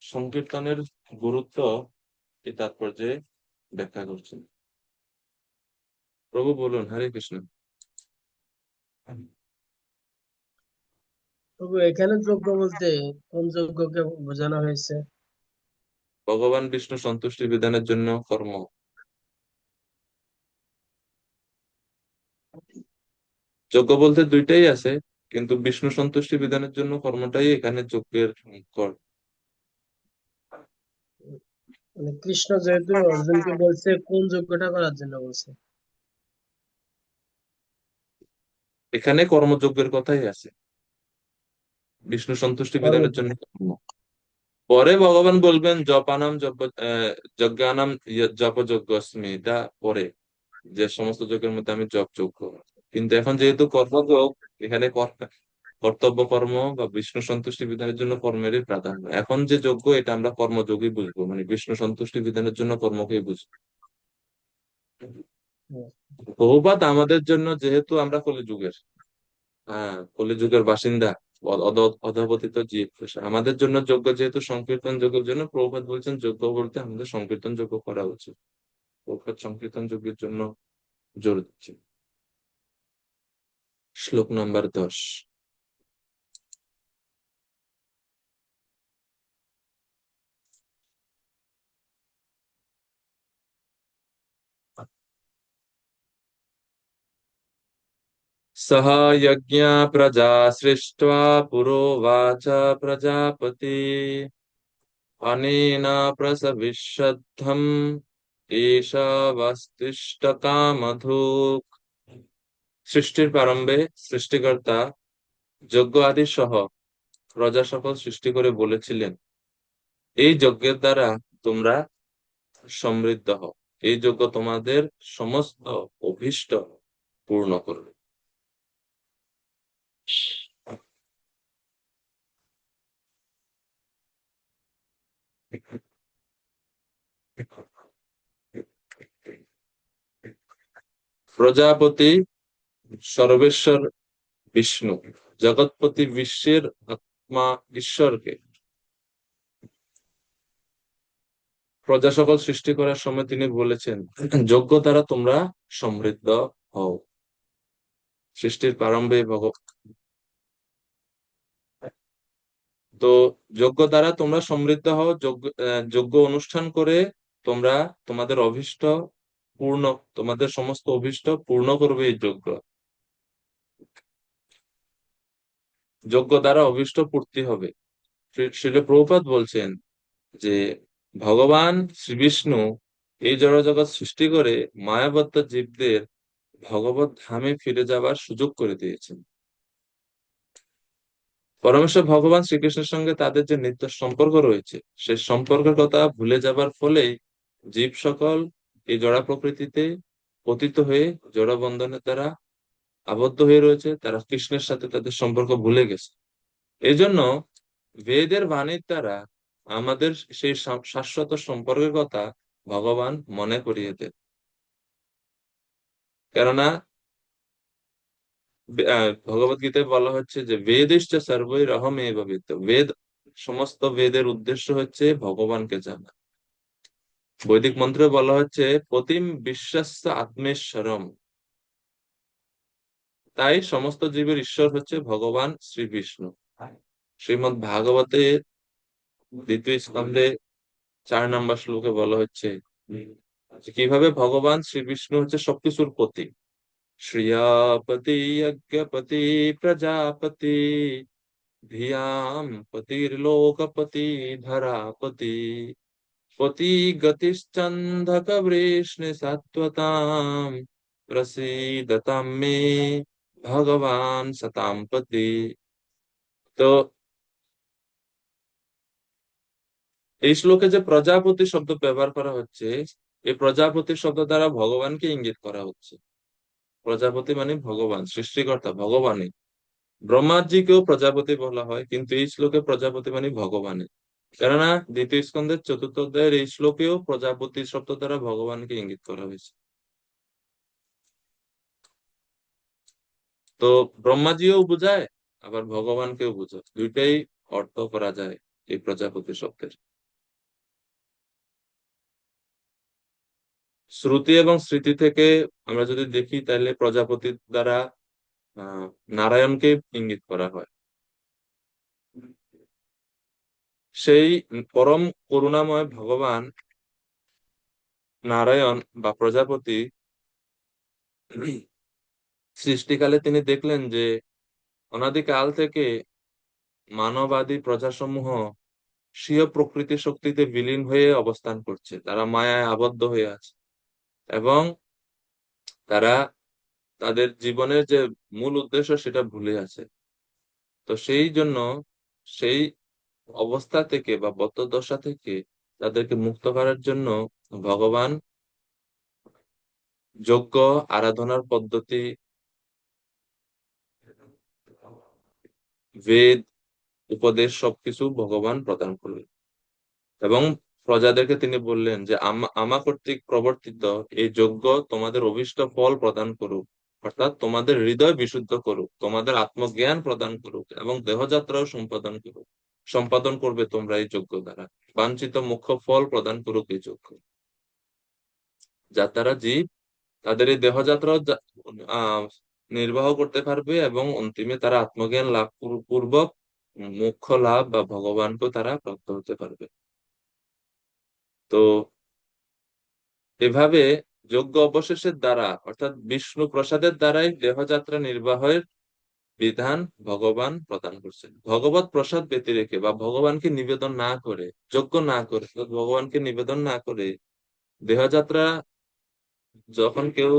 সংকীর্তনের গুরুত্ব এই তাৎপর্যে ব্যাখ্যা করছেন। প্রভু বলুন, হরে কৃষ্ণ। তবু এখানে যজ্ঞ বলতে কোন যজ্ঞকে বোঝানো হয়েছে? ভগবান বিষ্ণু সন্তুষ্টি বিধানের জন্য কর্ম। যজ্ঞ বলতে দুইটাই আছে, কিন্তু বিষ্ণু সন্তুষ্টি বিধানের জন্য কর্মটাই এখানে যজ্ঞের কর। মানে কৃষ্ণ যেহেতু অর্জুনকে বলছে কোন যজ্ঞটা করার জন্য বলছে? এখানে কর্মযজ্ঞের কথাই আছে, বিষ্ণু সন্তুষ্টি বিধানের জন্য কর্মযোগ্য। কর্ম। পরে ভগবান বলবেন জপানাম জপ যজ্ঞানাম জপ যজ্ঞস্মি, এটা পরে, যে সমস্ত যজ্ঞের মধ্যে আমি জপ যোগ্য। কিন্তু এখন যেহেতু কর্মযোগ, এখানে কর্তব্য কর্ম বা বিষ্ণু সন্তুষ্টি বিধানের জন্য কর্মেরই প্রাধান্য। এখন যে যজ্ঞ, এটা আমরা কর্মযোগই বুঝবো, মানে বিষ্ণু সন্তুষ্টি বিধানের জন্য কর্মকেই বুঝবো। হুম। বহুপাত আমাদের জন্য, যেহেতু আমরা কলিযুগের, কলিযুগের বাসিন্দা, অধপতিত জীব, আমাদের জন্য যজ্ঞ যেহেতু সংকীর্তন যজ্ঞের জন্য, প্রভুপাদ বলছেন যজ্ঞ বলতে আমাদের সংকীর্তন যজ্ঞ করা উচিত। প্রভুপাদ সংকীর্তন যজ্ঞের জন্য জোর দিচ্ছে। শ্লোক নাম্বার 10। सह यज्ञ प्रजा सृष्ट्वा पुरोवाच प्रजापति अनेन प्रसविष्यद्धम् एष वस्तिष्ठ कामधुक्। সৃষ্টির প্রারম্ভে সৃষ্টিকর্তা যজ্ঞ আদি সহ প্রজা সকল সৃষ্টি করে বলেছিলেন, এই যজ্ঞের দ্বারা তোমরা সমৃদ্ধ হও, এই যজ্ঞ তোমাদের সমস্ত অভীষ্ট পূর্ণ করবে। প্রজাপতি সর্বেশ্বর বিষ্ণু, জগৎপতি বিশ্বের আত্মা ঈশ্বরকে প্রজা সকল সৃষ্টি করার সময় তিনি বলেছেন, যজ্ঞ দ্বারা তোমরা সমৃদ্ধ হও। সৃষ্টির প্রারম্ভে তো যজ্ঞ দ্বারা তোমরা সমৃদ্ধ হও, যজ্ঞ অনুষ্ঠান করে তোমরা তোমাদের অভীষ্ট পূর্ণ, তোমাদের সমস্ত অভীষ্ট পূর্ণ করবে এই যজ্ঞ। যজ্ঞ দ্বারা অভীষ্ট পূর্তি হবে। শ্রীল প্রভুপাদ বলছেন যে ভগবান শ্রী বিষ্ণু এই জড়জগৎ সৃষ্টি করে মায়াবদ্ধ জীবদের ভগবত ধামে ফিরে যাবার সুযোগ করে দিয়েছেন। পরমেশ্বর ভগবান শ্রীকৃষ্ণের সঙ্গে তাদের যে নিত্য সম্পর্ক রয়েছে, সে সম্পর্কের কথা ভুলে যাবার ফলেই জীব সকল এই জড়া প্রকৃতিতে পতিত হয়ে জড় বন্ধনের দ্বারা আবদ্ধ হয়ে রয়েছে। তারা কৃষ্ণের সাথে তাদের সম্পর্ক ভুলে গেছে। এই জন্য বেদের বাণীর দ্বারা আমাদের সেই শাশ্বত সম্পর্কের কথা ভগবান মনে করিয়ে দেন। কেননা ভগবত গীতায় বলা হচ্ছে যে বেদিশ্চ সর্বৈর অহমেব বিত্ত, বেদ, সমস্ত বেদের উদ্দেশ্য হচ্ছে ভগবানকে জানা। বৈদিক মন্ত্রে বলা হচ্ছে প্রতিম বিশ্বাস্য আত্মেশ্বরম, তাই সমস্ত জীবের ঈশ্বর হচ্ছে ভগবান শ্রী বিষ্ণু। শ্রীমৎ ভাগবতের দ্বিতীয় স্কন্ধে 4 নম্বর শ্লোকে বলা হচ্ছে যে কিভাবে ভগবান শ্রী বিষ্ণু হচ্ছে সবকিছুর পতি। শ্রিয়াপতি যজ্ঞপতি প্রজাপতি ধিয়াম পতির্লোকপতি ধরাপতি পতি গতিশ্চন্ধক বৃষ্ণি সাত্বতাম প্রসীদতাম মে ভগবান সতাম পতি। তো এই শ্লোকে যে প্রজাপতি শব্দ ব্যবহার করা হচ্ছে, এই প্রজাপতি শব্দ দ্বারা ভগবানকে ইঙ্গিত করা হচ্ছে। প্রজাপতি মানে ভগবান, সৃষ্টিকর্তা ভগবানই। ব্রহ্মাজিকেও প্রজাপতি বলা হয়, কিন্তু এই শ্লোকে প্রজাপতি মানে ভগবানের। কেননা দ্বিতীয় স্কন্ধের 4র্থ অধ্যায়ের এই শ্লোকেও প্রজাপতি শব্দ দ্বারা ভগবানকে ইঙ্গিত করা হয়েছে। তো ব্রহ্মাজিও বোঝায়, আবার ভগবানকেও বোঝায়, দুইটাই অর্থ করা যায় এই প্রজাপতি শব্দের। শ্রুতি এবং স্মৃতি থেকে আমরা যদি দেখি তাহলে প্রজাপতির দ্বারা আহ নারায়ণকে ইঙ্গিত করা হয়। সেই পরম করুণাময় ভগবান নারায়ণ বা প্রজাপতি সৃষ্টিকালে তিনি দেখলেন যে অনাদিকাল থেকে মানবাদী প্রজাসমূহ স্বীয় প্রকৃতি শক্তিতে বিলীন হয়ে অবস্থান করছে, তারা মায়ায় আবদ্ধ হয়ে আছে এবং তারা তাদের জীবনের যে মূল উদ্দেশ্য সেটা ভুলে আছে। তো সেই জন্য সেই অবস্থা থেকে বা বদ্ধ দশা থেকে তাদেরকে মুক্ত করার জন্য ভগবান যজ্ঞ, আরাধনার পদ্ধতি, বেদ, উপদেশ সবকিছু ভগবান প্রদান করলেন এবং প্রজাদেরকে তিনি বললেন যে আমা কর্তৃক প্রবর্তিত এই যজ্ঞ তোমাদের অভীষ্ট ফল প্রদান করুক, অর্থাৎ তোমাদের হৃদয় বিশুদ্ধ করুক, তোমাদের আত্মজ্ঞান প্রদান করুক এবং দেহযাত্রাও সম্পাদন করবে তোমরা এই যজ্ঞ দ্বারা। বাঞ্ছিত মুখ্য ফল প্রদান করুক এই যজ্ঞ, যার দ্বারা জীব তাদের এই দেহযাত্রাও আহ নির্বাহ করতে পারবে এবং অন্তিমে তারা আত্মজ্ঞান লাভ পূর্বক মোক্ষ লাভ বা ভগবানকেও তারা প্রাপ্ত হতে পারবে। তো এভাবে যজ্ঞ অবশেষের দ্বারা অর্থাৎ বিষ্ণু প্রসাদের দ্বারাই দেহযাত্রা নির্বাহের বিধান ভগবান প্রদান করছেন। ভগবত প্রসাদ ব্যতি রেখে বা ভগবানকে নিবেদন না করে, যজ্ঞ না করে, ভগবানকে নিবেদন না করে দেহযাত্রা যখন কেউ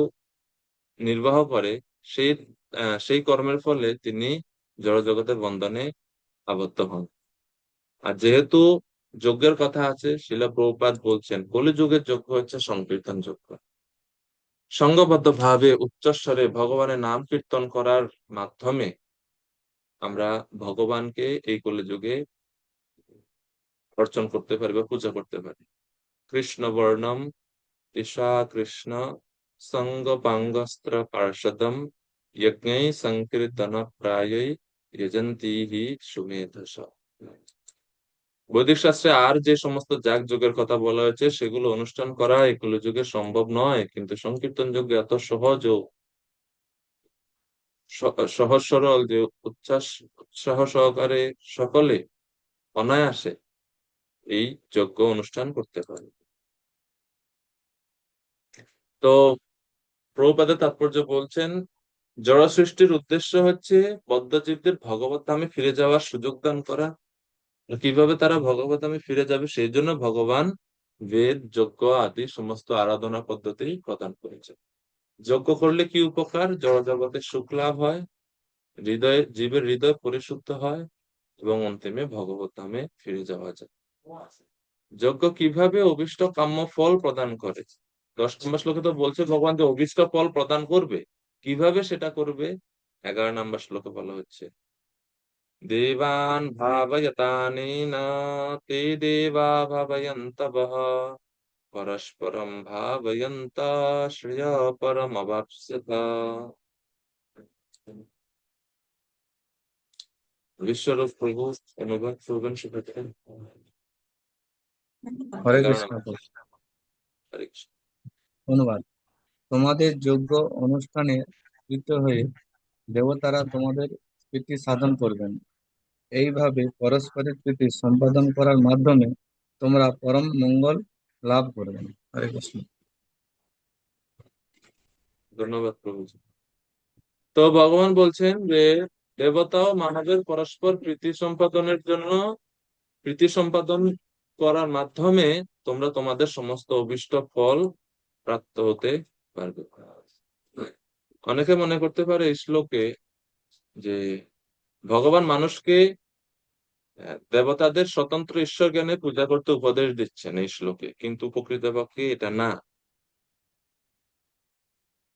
নির্বাহ করে সেই সেই কর্মের ফলে তিনি জড়জগতের বন্ধনে আবদ্ধ হন। আর যেহেতু যজ্ঞের কথা আছে, শিলা প্রভুপাদ বলছেন কলিযুগের যজ্ঞ হচ্ছে সংকীর্তন যজ্ঞ। সংঘবদ্ধ ভাবে উচ্চস্বরে ভগবানের নাম কীর্তন করার মাধ্যমে আমরা ভগবানকে এই কলিযুগে অর্চন করতে পারি বা পূজা করতে পারি। কৃষ্ণ বর্ণম ঈশা কৃষ্ণ সঙ্গ পাঙ্গস্ত্র পার্ষদম যজ্ঞৈ সংকীর্তন প্রায়ই যজন্তি হি সুমেধস। বৈদিক শাস্ত্রে আর যে সমস্ত যাগ যজ্ঞের কথা বলা হয়েছে সেগুলো অনুষ্ঠান করা এই কলিযুগে সম্ভব নয়, কিন্তু সংকীর্তন যজ্ঞ এত সহজ ও সহজ সরল যে উৎসাহ সহকারে সকলে অনায়াসে এই যজ্ঞ অনুষ্ঠান করতে পারে। তো প্রভুপাদের তাৎপর্য বলছেন জড় সৃষ্টির উদ্দেশ্য হচ্ছে বদ্ধজীবদের ভগবত ধামে ফিরে যাওয়ার সুযোগ দান করা। কিভাবে তারা ভগবত ধামে ফিরে যাবে সেই জন্য ভগবান বেদ, যজ্ঞ আদি সমস্ত আরাধনা পদ্ধতি প্রদান করেছে। যজ্ঞ করলে কি উপকার? জড় জগতের সুখ লাভ হয়, জীবের হৃদয় পরিশুদ্ধ হয় এবং অন্তিমে ভগবত ধামে ফিরে যাওয়া যায়। যজ্ঞ কিভাবে অভীষ্ট কাম্য ফল প্রদান করে? 10 নম্বর শ্লোকে তো বলছে ভগবান যে অভীষ্ট ফল প্রদান করবে, কিভাবে সেটা করবে 11 নম্বর শ্লোকে বলা হচ্ছে দেবান ভাবয়তানেনা তে দেবা ভাবয়ন্তবঃ পরস্পরম ভাবয়ন্তা শ্রেয় পরমবাপ্স্যত। বিশ্বরূপ প্রভু অনুবাদ করবেন সেটাকে। হরে 11 কৃষ্ণ নম্বর প্রভু। হরে কৃষ্ণ। ধন্যবাদ। তোমাদের যজ্ঞ অনুষ্ঠানে প্রীত হয়ে দেবতারা তোমাদের প্রীতি সাধন করবেন। এইভাবে পরস্পরের প্রীতি সম্পাদন করার মাধ্যমে তোমরা পরম মঙ্গল লাভ করবে। হরে কৃষ্ণ। ধন্যবাদ প্রভুজি। তো ভগবান বলছেন যে দেবতা ও মানবের পরস্পর প্রীতি সম্পাদন করার মাধ্যমে তোমরা তোমাদের সমস্ত অভীষ্ট ফল প্রাপ্ত হতে পারবে। অনেকে মনে করতে পারে এই শ্লোকে যে ভগবান মানুষকে দেবতাদের স্বতন্ত্র ঈশ্বর জ্ঞানে পূজা করতে উপদেশ দিচ্ছেন এই শ্লোকে, কিন্তু প্রকৃতপক্ষে এটা না।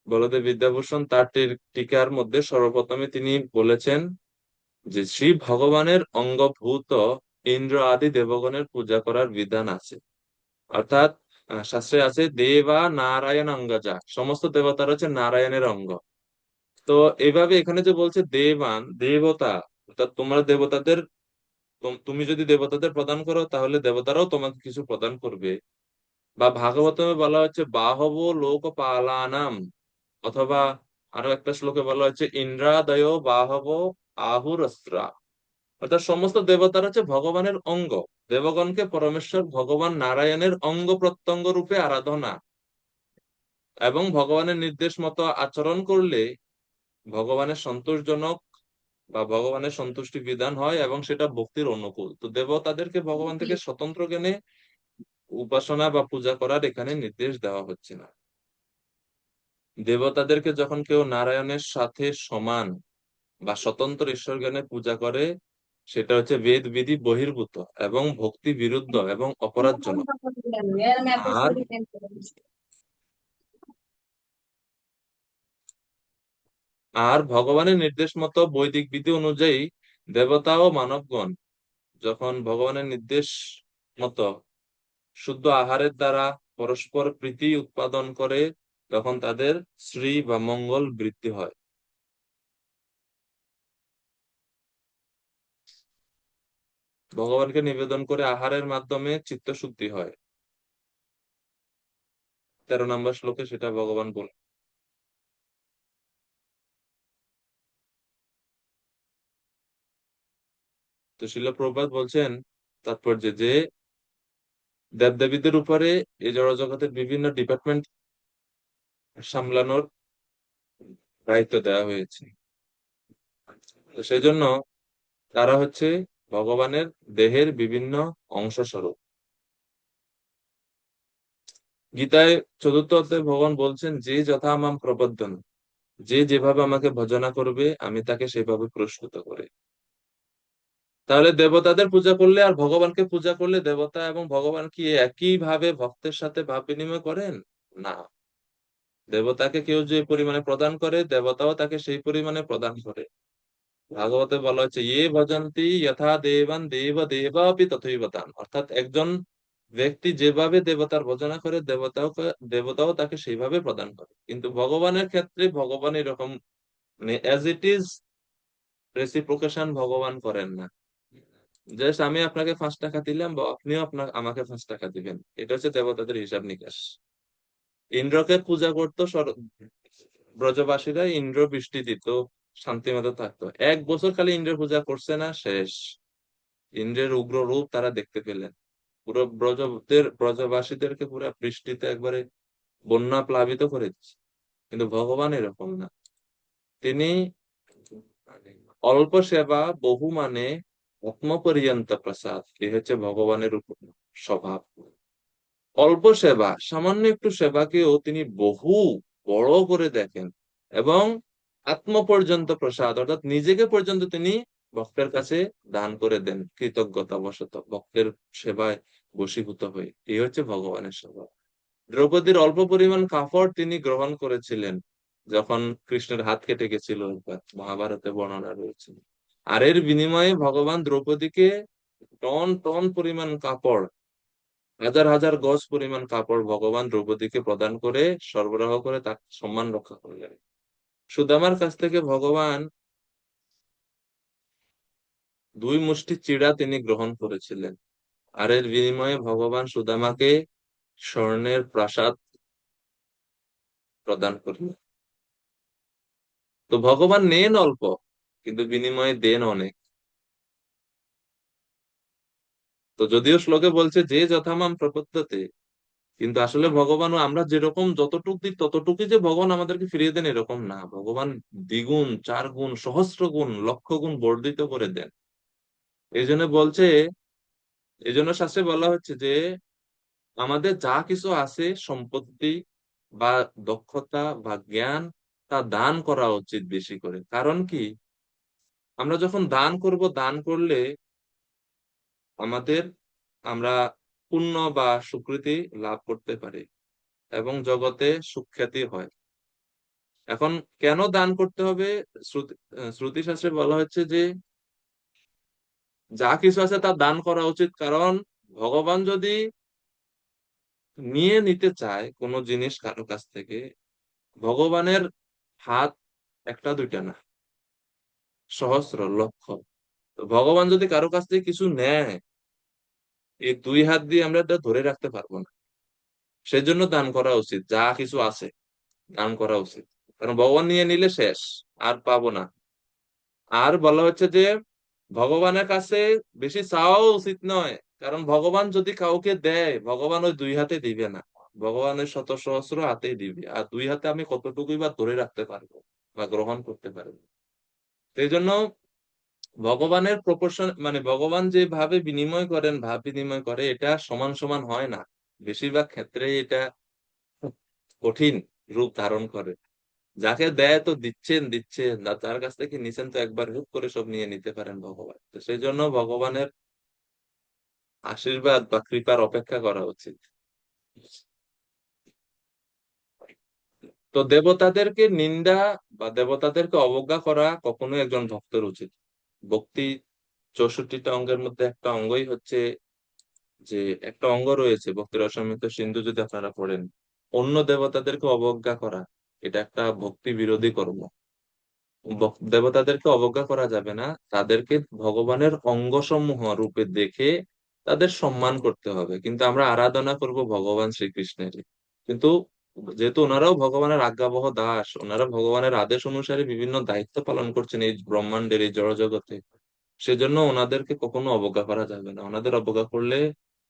বলদেব বিদ্যাভূষণ তার টিকার মধ্যে সর্বপ্রথমে তিনি বলেছেন যে শ্রী ভগবানের অঙ্গভূত ইন্দ্র আদি দেবগণের পূজা করার বিধান আছে, অর্থাৎ শাস্ত্রে আছে দেবা নারায়ণ অঙ্গজা, সমস্ত দেবতার হচ্ছে নারায়ণের অঙ্গ। তো এইভাবে এখানে যে বলছে দেবান দেবতা, অর্থাৎ তোমরা দেবতাদের, তুমি যদি দেবতাদের প্রদান করো তাহলে দেবতারাও তোমাকে কিছু প্রদান করবে। বা ভাগবতমে বলা হচ্ছে বাহব লোক পালানাম, অথবা আরো একটা শ্লোকে বলা হচ্ছে ইন্দ্রাদয় বাহব আহুরস্ত্রা, অর্থাৎ সমস্ত দেবতারা হচ্ছে ভগবানের অঙ্গ। দেবগণকে পরমেশ্বর ভগবান নারায়ণের অঙ্গ প্রত্যঙ্গ রূপে আরাধনা এবং ভগবানের নির্দেশ মতো আচরণ করলে ভগবানের সন্তোষজনক বা ভগবানের সন্তুষ্টি বিধান হয় এবং সেটা ভক্তির অনুকূল। তো দেবতাদেরকে ভগবান থেকে স্বতন্ত্র জ্ঞানে উপাসনা বা পূজা করার এখানে নির্দেশ দেওয়া হচ্ছে না। দেবতাদেরকে যখন কেউ নারায়ণের সাথে সমান বা স্বতন্ত্র ঈশ্বর জ্ঞানে পূজা করে, সেটা হচ্ছে বেদ বিধি বহির্ভূত এবং ভক্তি বিরুদ্ধ এবং অপরাধজনক। আর আর ভগবানের নির্দেশ মতো বৈদিক বিধি অনুযায়ী দেবতা ও মানবগণ যখন ভগবানের নির্দেশ মতো শুদ্ধ আহারের দ্বারা পরস্পর প্রীতি উৎপাদন করে, তখন তাদের শ্রী বা মঙ্গল বৃদ্ধি হয়। ভগবানকে নিবেদন করে আহারের মাধ্যমে চিত্তশুদ্ধি হয়। 13 নম্বর শ্লোকে সেটা ভগবান বলে। তো শিল প্রভুপাদ বলছেন তাৎপর্য যে দেবদেবীদের উপরে এই জড়জগতের বিভিন্ন ডিপার্টমেন্ট সামলানোর দায়িত্ব দেওয়া হয়েছে। তো সেই জন্য তারা হচ্ছে ভগবানের দেহের বিভিন্ন অংশ স্বরূপ। গীতায় 4th অধ্যায়ে ভগবান বলছেন যে যথা মাম প্রপদ্যন, যে যেভাবে আমাকে ভজনা করবে আমি তাকে সেভাবে পুরস্কৃত করে। তাহলে দেবতাদের পূজা করলে আর ভগবানকে পূজা করলে দেবতা এবং ভগবান কি একই ভাবে ভক্তের সাথে ভাব বিনিময় করেন? না। দেবতাকে কেউ যে পরিমাণে প্রদান করে, দেবতাও তাকে সেই পরিমাণে প্রদান করে। ভাগবতে বলা হচ্ছে ইয়ে ভজন্তি যথা দেবান দেব দেবাপি তথৈব তান, অর্থাৎ একজন ব্যক্তি যেভাবে দেবতার ভজনা করে দেবতাও তাকে সেইভাবে প্রদান করে। কিন্তু ভগবানের ক্ষেত্রে ভগবান এরকম মানে অ্যাজ ইট ইজ রেসিপ্রোকেশন ভগবান করেন না। জাস্ট আমি আপনাকে 5 টাকা দিলাম বা আপনিও আমাকে 5 টাকা দিবেন, এটা হচ্ছে দেবতাদের হিসাব নিকাশ। ইন্দ্রকে পূজা করতো ব্রজবাসীরা, ইন্দ্র বৃষ্টি দিত, শান্তি মতো থাকতো। 1 বছর খালি ইন্দ্রের পূজা করছে না, শেষ। ইন্দ্রের উগ্র রূপ তারা দেখতে পেলেন, পুরো ব্রজবাসীদেরকে পুরো বৃষ্টিতে একবারে বন্যা প্লাবিত করে দিচ্ছে। কিন্তু ভগবান এরকম না, তিনি অল্প সেবা বহু মানে আত্মপর্যন্ত প্রসাদ, এ হচ্ছে ভগবানের উপর স্বভাব। অল্প সেবা, সামান্য একটু সেবাকেও তিনি বহু বড় করে দেখেন এবং আত্ম পর্যন্ত প্রসাদ, অর্থাৎ নিজেকে পর্যন্ত তিনি ভক্তের কাছে দান করে দেন কৃতজ্ঞতা বশত, ভক্তের সেবায় বশীভূত হয়ে। এই হচ্ছে ভগবানের স্বভাব। দ্রৌপদীর অল্প পরিমাণ কাপড় তিনি গ্রহণ করেছিলেন যখন কৃষ্ণের হাত কেটে গেছিল, মহাভারতে বর্ণনা রয়েছে। আর এর বিনিময়ে ভগবান দ্রৌপদীকে টন টন পরিমাণ কাপড়, হাজার হাজার গজ পরিমাণ কাপড় ভগবান দ্রৌপদীকে প্রদান করে সরবরাহ করে তার সম্মান রক্ষা করলেন। সুদামার কাছ থেকে ভগবান 2 মুষ্টি চিড়া তিনি গ্রহণ করেছিলেন। আর এর বিনিময়ে ভগবান সুদামাকে স্বর্ণের প্রাসাদ প্রদান করলেন। তো ভগবান নেন অল্প কিন্তু বিনিময়ে দেন অনেক। তো যদিও শ্লোকে বলছে যে যথামাম প্রপদ্যতে, কিন্তু আসলে ভগবানও আমরা যেরকম যতটুক দিই ততটুকুই যে ভগবান আমাদেরকে ফিরিয়ে দেন এরকম না। ভগবান দ্বিগুণ, 4 গুণ, সহস্র গুণ, লক্ষ গুণ বর্ধিত করে দেন। এই জন্য বলছে, এই জন্য শাস্ত্রে বলা হচ্ছে যে আমাদের যা কিছু আছে সম্পত্তি বা দক্ষতা বা জ্ঞান, তা দান করা উচিত বেশি করে। কারণ কি, আমরা যখন দান করব, দান করলে আমাদের আমরা পুণ্য বা সুকৃতি লাভ করতে পারি এবং জগতে সুখ্যাতি হয়। এখন কেন দান করতে হবে? শ্রুতি শাস্ত্রে বলা হচ্ছে যে যা কিছু আছে তা দান করা উচিত। কারণ ভগবান যদি নিয়ে নিতে চায় কোনো জিনিস কারো কাছ থেকে, ভগবানের হাত একটা দুইটা না, সহস্র, লক্ষ। তো ভগবান যদি কারো কাছ থেকে কিছু নেয়, এই দুই হাত দিয়ে আমরা এটা ধরে রাখতে পারবো না। সেজন্য দান করা উচিত, যা কিছু আছে দান করা উচিত। কারণ ভগবান নিয়ে নিলে শেষ, আর পাবো না। আর বলা হচ্ছে যে ভগবানের কাছে বেশি চাওয়াও উচিত নয়, কারণ ভগবান যদি কাউকে দেয়, ভগবান ওই দুই হাতে দিবে না, ভগবানের শত সহস্র হাতেই দিবে। আর দুই হাতে আমি কতটুকুই বা ধরে রাখতে পারবো বা গ্রহণ করতে পারবো। সেই জন্য ভগবানের প্রপোর্শন, মানে ভগবান যেভাবে বিনিময় করেন, ভাব বিনিময় করে, এটা সমান সমান হয় না। বেশিরভাগ ক্ষেত্রে এটা কঠিন রূপ ধারণ করে। যাকে দেয় তো দিচ্ছেন দিচ্ছেন, আর তার কাছ থেকে নিছেন তো একবার হুট করে সব নিয়ে নিতে পারেন ভগবান। তো সেই জন্য ভগবানের আশীর্বাদ বা কৃপার অপেক্ষা করা উচিত। তো দেবতাদেরকে নিন্দা বা দেবতাদেরকে অবজ্ঞা করা কখনোই একজন ভক্তের উচিত। ভক্তি 64টা অঙ্গের মধ্যে একটা অঙ্গই হচ্ছে যে, একটা অঙ্গ রয়েছে ভক্তির অসংযুক্ত সিন্ধু, যদি আপনারা পড়েন, অন্য দেবতাদেরকে অবজ্ঞা করা, এটা একটা ভক্তি বিরোধী কর্ম। দেবতাদেরকে অবজ্ঞা করা যাবে না, তাদেরকে ভগবানের অঙ্গসমূহ রূপে দেখে তাদের সম্মান করতে হবে। কিন্তু আমরা আরাধনা করব ভগবান শ্রীকৃষ্ণের, কিন্তু যেহেতু ওনারাও ভগবানের আজ্ঞাবহ দাস, ওনারা ভগবানের আদেশ অনুসারে বিভিন্ন দায়িত্ব পালন করছেন এই ব্রহ্মাণ্ডের, এই জড়জগতে, সেজন্য ওনাদেরকে কখনো অবজ্ঞা করা যাবে না। ওনাদের অবজ্ঞা করলে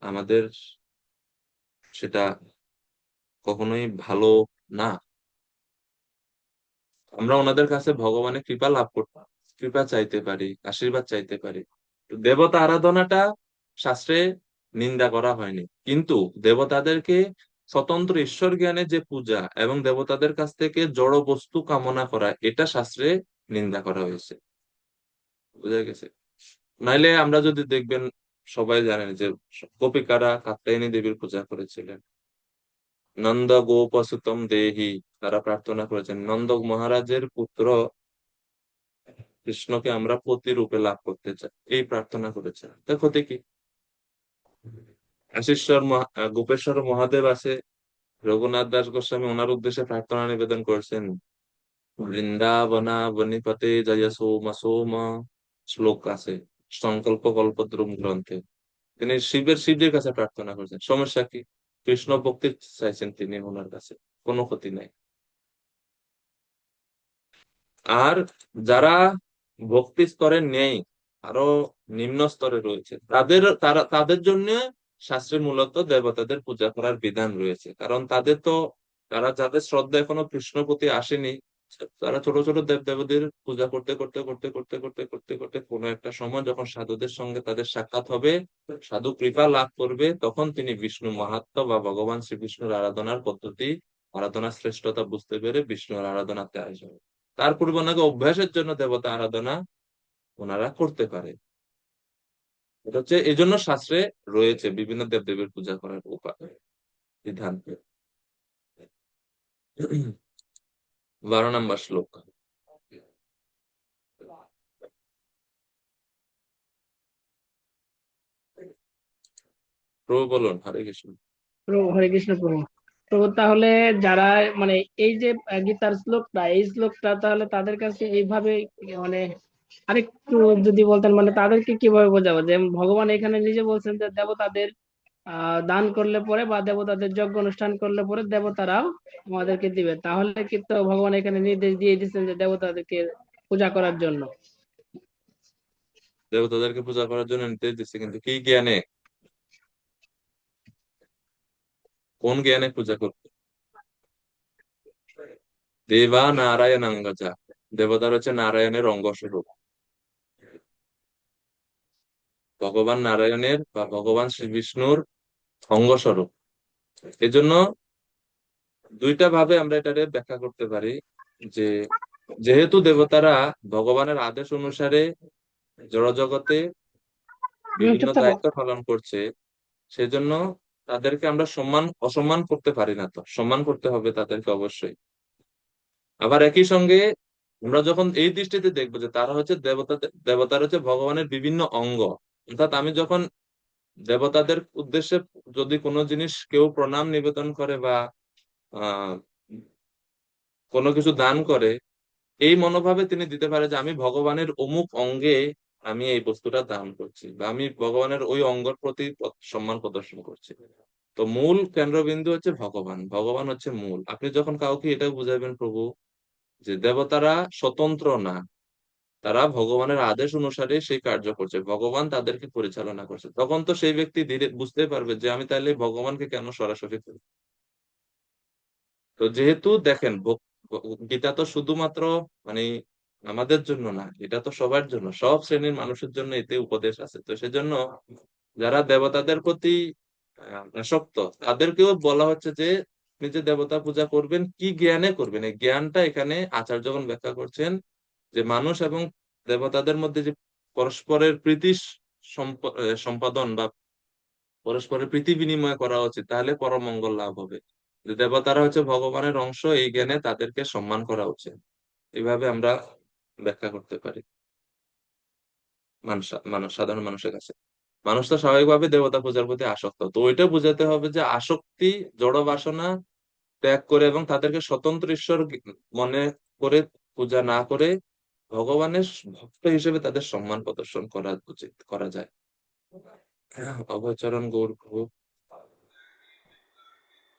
আমাদের সেটা কখনোই ভালো না। আমরা ওনাদের কাছে ভগবানের কৃপা লাভ করতে, কৃপা চাইতে পারি, আশীর্বাদ চাইতে পারি। তো দেবতা আরাধনাটা শাস্ত্রে নিন্দা করা হয়নি, কিন্তু দেবতাদেরকে স্বতন্ত্র ঈশ্বর জ্ঞানে যে পূজা এবং দেবতাদের কাছ থেকে জড় বস্তু কামনা করা, এটা শাস্ত্রে নিন্দা করা হয়েছে। বুঝা গেছে? নাইলে আমরা যদি দেখবেন, সবাই জানেন যে গোপিকারা কাত্যায়নী দেবীর পূজা করেছিলেন। নন্দ গোপসুতম দেহি, তারা প্রার্থনা করেছেন নন্দ মহারাজের পুত্র কৃষ্ণকে আমরা পতি রূপে লাভ করতে চাই, এই প্রার্থনা করেছেন। তার ক্ষতি কি? গোপেশ্বর মহাদেব আছে, রঘুনাথ দাস গোস্বামী ওনার উদ্দেশ্যে প্রার্থনা নিবেদন করেছেন, বৃন্দাবনা বনিপতে জয় সোম সোম, শ্লোক আছে সংকল্প কল্পদ্রুম গ্রন্থে। তিনি শিবজির কাছে প্রার্থনা করেছেন। সমস্যা কি? কৃষ্ণ ভক্তি চাইছেন তিনি ওনার কাছে, কোনো ক্ষতি নাই। আর যারা ভক্তি স্তরে নেই, আরো নিম্ন স্তরে রয়েছে, তাদের জন্য শাস্ত্রে মূলত দেবতাদের পূজা করার বিধান রয়েছে। কারণ যাদের শ্রদ্ধা এখনো কৃষ্ণর প্রতি আসেনি, তারা ছোট ছোট দেব দেবীদের পূজা করতে করতে করতে করতে করতে করতে করতে কোনো একটা সময় যখন সাধুদের সঙ্গে তাদের সাক্ষাৎ হবে, সাধু কৃপা লাভ করবে, তখন তিনি বিষ্ণু মাহাত্ম্য বা ভগবান শ্রীবিষ্ণুর আরাধনার পদ্ধতি, আরাধনার শ্রেষ্ঠতা বুঝতে পেরে বিষ্ণুর আরাধনাতে আসবে। তার পূর্বে ওনাকে অভ্যাসের জন্য দেবতা আরাধনা ওনারা করতে পারে। এটা হচ্ছে, এই জন্য শাস্ত্রে রয়েছে বিভিন্ন দেবদেবীর পূজা করার উপায়, বিধান। 12 নম্বর শ্লোক। প্রভু বলুন, হরে কৃষ্ণ। প্রভু হরে কৃষ্ণ প্রভু। প্রভু তাহলে যারা মানে এই যে গীতার শ্লোকটা, এই শ্লোকটা তাহলে তাদের কাছে এইভাবে মানে আরেকটু যদি বলতেন, মানে তাদেরকে কিভাবে বোঝাবো যে ভগবান এখানে নিজে বলছেন যে দেবতাদের দান করলে পরে বা দেবতাদের যজ্ঞ অনুষ্ঠান করলে পরে দেবতারাও আমাদেরকে দিবে, তাহলে কিন্তু ভগবান এখানে নির্দেশ দিয়ে দিচ্ছেন যে দেবতাদেরকে পূজা করার জন্য। দেবতাদেরকে পূজা করার জন্য নির্দেশ দিচ্ছে, কিন্তু কি জ্ঞানে, কোন জ্ঞানে পূজা করবে? দেবা নারায়ণ অঙ্গজা, দেবতার হচ্ছে নারায়ণের অঙ্গ স্বরূপ। ভগবান নারায়ণের বা ভগবান শ্রী বিষ্ণুর অঙ্গ স্বরূপ। এই জন্য দুইটা ভাবে আমরা এটারে ব্যাখ্যা করতে পারি, যে যেহেতু দেবতারা ভগবানের আদেশ অনুসারে জড়জগতে বিভিন্ন চুপ থাকো। দায়িত্ব পালন করছে, সেজন্য তাদেরকে আমরা অসম্মান করতে পারি না, তো সম্মান করতে হবে তাদেরকে অবশ্যই। আবার একই সঙ্গে আমরা যখন এই দৃষ্টিতে দেখবো যে তারা হচ্ছে দেবতার হচ্ছে ভগবানের বিভিন্ন অঙ্গ, অর্থাৎ আমি যখন দেবতাদের উদ্দেশ্যে যদি কোনো জিনিস কেউ প্রণাম নিবেদন করে বা আহ কোনো কিছু দান করে, এই মনোভাবে তিনি দিতে পারে যে আমি ভগবানের অমুক অঙ্গে আমি এই বস্তুটা দান করছি, বা আমি ভগবানের ওই অঙ্গের প্রতি সম্মান প্রদর্শন করছি। তো মূল কেন্দ্রবিন্দু হচ্ছে ভগবান, ভগবান হচ্ছে মূল। আপনি যখন কাউকে এটা বুঝাবেন প্রভু যে দেবতারা স্বতন্ত্র না, তারা ভগবানের আদেশ অনুসারে সেই কার্য করছে, ভগবান তাদেরকে পরিচালনা করছে, তখন তো সেই ব্যক্তি ধীরে বুঝতে পারবে যে আমি তাহলে ভগবানকে কেন সরাসরি করি। তো যেহেতু দেখেন গীতা তো শুধুমাত্র মানে আমাদের জন্য না, এটা তো সবার জন্য, সব শ্রেণীর মানুষের জন্য এতে উপদেশ আছে। তো সেজন্য যারা দেবতাদের প্রতি আসক্ত তাদেরকেও বলা হচ্ছে যে আপনি যে দেবতা পূজা করবেন কি জ্ঞানে করবেন। এই জ্ঞানটা এখানে আচার্যগণ ব্যাখ্যা করছেন যে মানুষ এবং দেবতাদের মধ্যে যে পরস্পরের প্রীতি সম্পাদন বা পরস্পরের প্রীতি বিনিময় করা উচিত, তাহলে পরম মঙ্গল লাভ হবে। যে দেবতারা হচ্ছে ভগবানের অংশ, এই জ্ঞানে তাদেরকে সম্মান করা উচিত। এইভাবে আমরা ব্যাখ্যা করতে পারি মানুষ মানুষ সাধারণ মানুষের কাছে। মানুষ তো স্বাভাবিকভাবে দেবতা পূজার প্রতি আসক্ত, তো ওইটা বুঝাতে হবে যে আসক্তি, জড় বাসনা ত্যাগ করে এবং তাদেরকে স্বতন্ত্র ঈশ্বর মনে করে পূজা না করে ভগবানের ভক্ত হিসেবে তাদের সম্মান প্রদর্শন করা উচিত, করা যায়। অভয়চরণ গৌর প্রভু।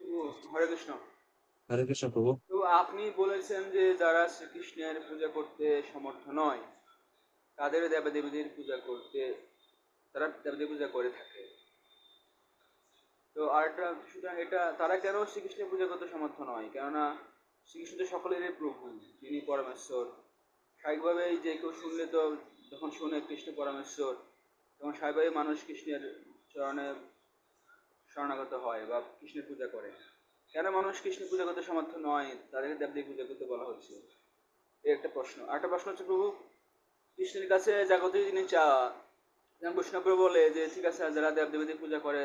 তো হরে কৃষ্ণ। হরে কৃষ্ণ প্রভু। তো আপনি বলেছেন যে যারা শ্রীকৃষ্ণের পূজা করতে সমর্থ নয় তাদের দেবদেবীদের পূজা করতে, তারা দেবদেবী পূজা করে থাকে। তো আরেকটা, সুতরাং এটা তারা কেন শ্রীকৃষ্ণের পূজা করতে সমর্থ নয়? কেননা শ্রীকৃষ্ণ তো সকলেরই প্রভু, তিনি পরমেশ্বর। স্বাভাবিকভাবে যে কেউ শুনলে তো, যখন শুনে কৃষ্ণ পরমেশ্বর, তখন স্বাভাবিকভাবে মানুষ কৃষ্ণের চরণে শরণাগত হয় বা কৃষ্ণের পূজা করে। কেন মানুষ কৃষ্ণের পূজা করতে সমর্থ নয়, তাদেরকে দেবদেবী পূজা করতে বলা হচ্ছে? এই একটা প্রশ্ন। আরেকটা প্রশ্ন হচ্ছে প্রভু, কৃষ্ণের কাছে জাগতিক জিনিস চাওয়া, যেমন বৈষ্ণবরা বলে যে ঠিক আছে যারা দেবদেবীদের পূজা করে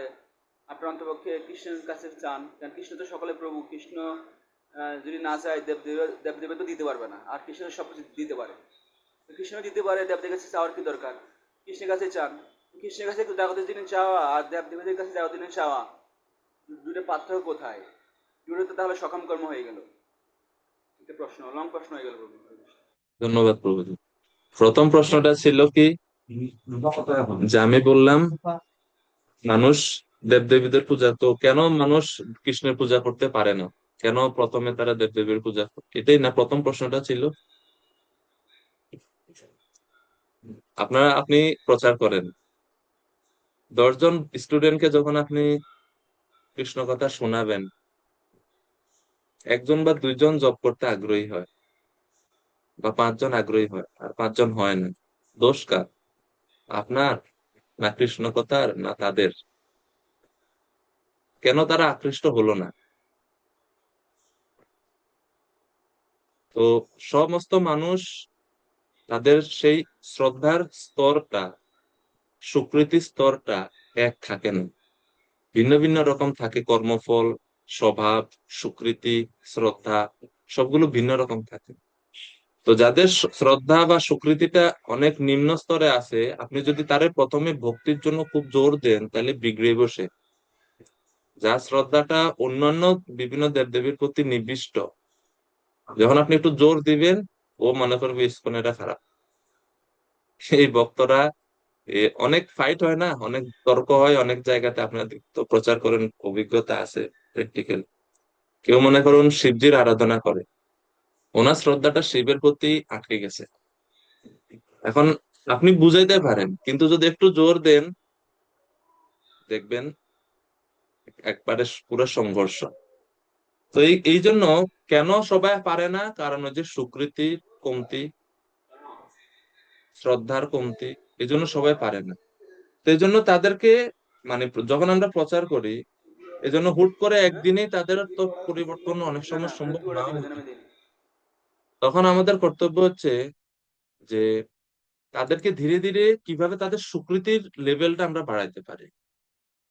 আপনার অন্তপক্ষে কৃষ্ণের কাছে চান, কারণ কৃষ্ণ তো সকলে প্রভু। কৃষ্ণ যদি না চায় দেবদেবী তো দিতে পারবে না, আর কৃষ্ণ সব কিছু দিতে পারে। কৃষ্ণ দিতে পারে, দেবদেবীর কাছে চাওয়ার কি দরকার? কৃষ্ণের কাছে চান। কৃষ্ণের কাছে জাগতিক জিনিস চাওয়া আর দেবদেবীদের কাছে জাগতিক জিনিস চাওয়া, দুটো পার্থক্য কোথায়? দুটো তো তাহলে সকাম কর্ম হয়ে গেল। একটা প্রশ্ন, লং প্রশ্ন হয়ে গেল প্রভু। ধন্যবাদ প্রভুজি। প্রথম প্রশ্নটা ছিল কি, যে আমি বললাম মানুষ দেবদেবীদের পূজা, তো কেন মানুষ কৃষ্ণের পূজা করতে পারে না, কেন প্রথমে তারা দেবদেবীর পূজা করে, এটাই না প্রথম প্রশ্নটা ছিল? আপনি প্রচার করেন, 10 জন স্টুডেন্টকে যখন আপনি কৃষ্ণ কথা শোনাবেন, 1 জন বা 2 জন জব করতে আগ্রহী হয়, বা 5 জন আগ্রহী হয়, আর 5 জন হয় না, দোষ কার? আপনার, না কৃষ্ণ কথার, না তাদের? কেন তারা আকৃষ্ট হলো না? তো সমস্ত মানুষ তাদের সেই শ্রদ্ধার স্তরটা, স্বীকৃতি স্তরটা এক থাকে না, ভিন্ন ভিন্ন রকম থাকে। কর্মফল, স্বভাব, স্বীকৃতি, শ্রদ্ধা সবগুলো ভিন্ন রকম থাকে। তো যাদের শ্রদ্ধা বা স্বীকৃতিটা অনেক নিম্ন স্তরে আছে, আপনি যদি তারে প্রথমে ভক্তির জন্য খুব জোর দেন তাহলে বিগড়ে বসে। যার শ্রদ্ধাটা অন্যান্য বিভিন্ন দেবদেবীর প্রতি নিবিষ্ট, যখন আপনি একটু জোর দিবেন ও মনে করবে ইসকনেরা খারাপ। এই ভক্তরা অনেক ফাইট হয় না, অনেক তর্ক হয় অনেক জায়গাতে, আপনার তো প্রচার করেন, অভিজ্ঞতা আছে প্র্যাকটিক্যাল। কেউ মনে করুন শিবজির আরাধনা করে, ওনার শ্রদ্ধাটা শিবের প্রতি আটকে গেছে। এখন আপনি বুঝাইতে পারেন, কিন্তু যদি একটু জোর দেন দেখবেন একবারে পুরো সংঘর্ষ। তো এই জন্য কেন সবাই পারে না, কারণ ওই যে স্বীকৃতির কমতি, শ্রদ্ধার কমতি, এই জন্য সবাই পারে না। তো এই জন্য তাদেরকে মানে যখন আমরা প্রচার করি, এই জন্য হুট করে একদিনেই তাদের তো পরিবর্তন অনেক না সময় না, সম্ভব একটু ওটা নাও দিবে হতে আমি পারে। দিন। তখন আমাদের কর্তব্য হচ্ছে যে তাদেরকে ধীরে ধীরে কিভাবে তাদের স্বীকৃতির লেভেলটা আমরা বাড়াইতে পারি।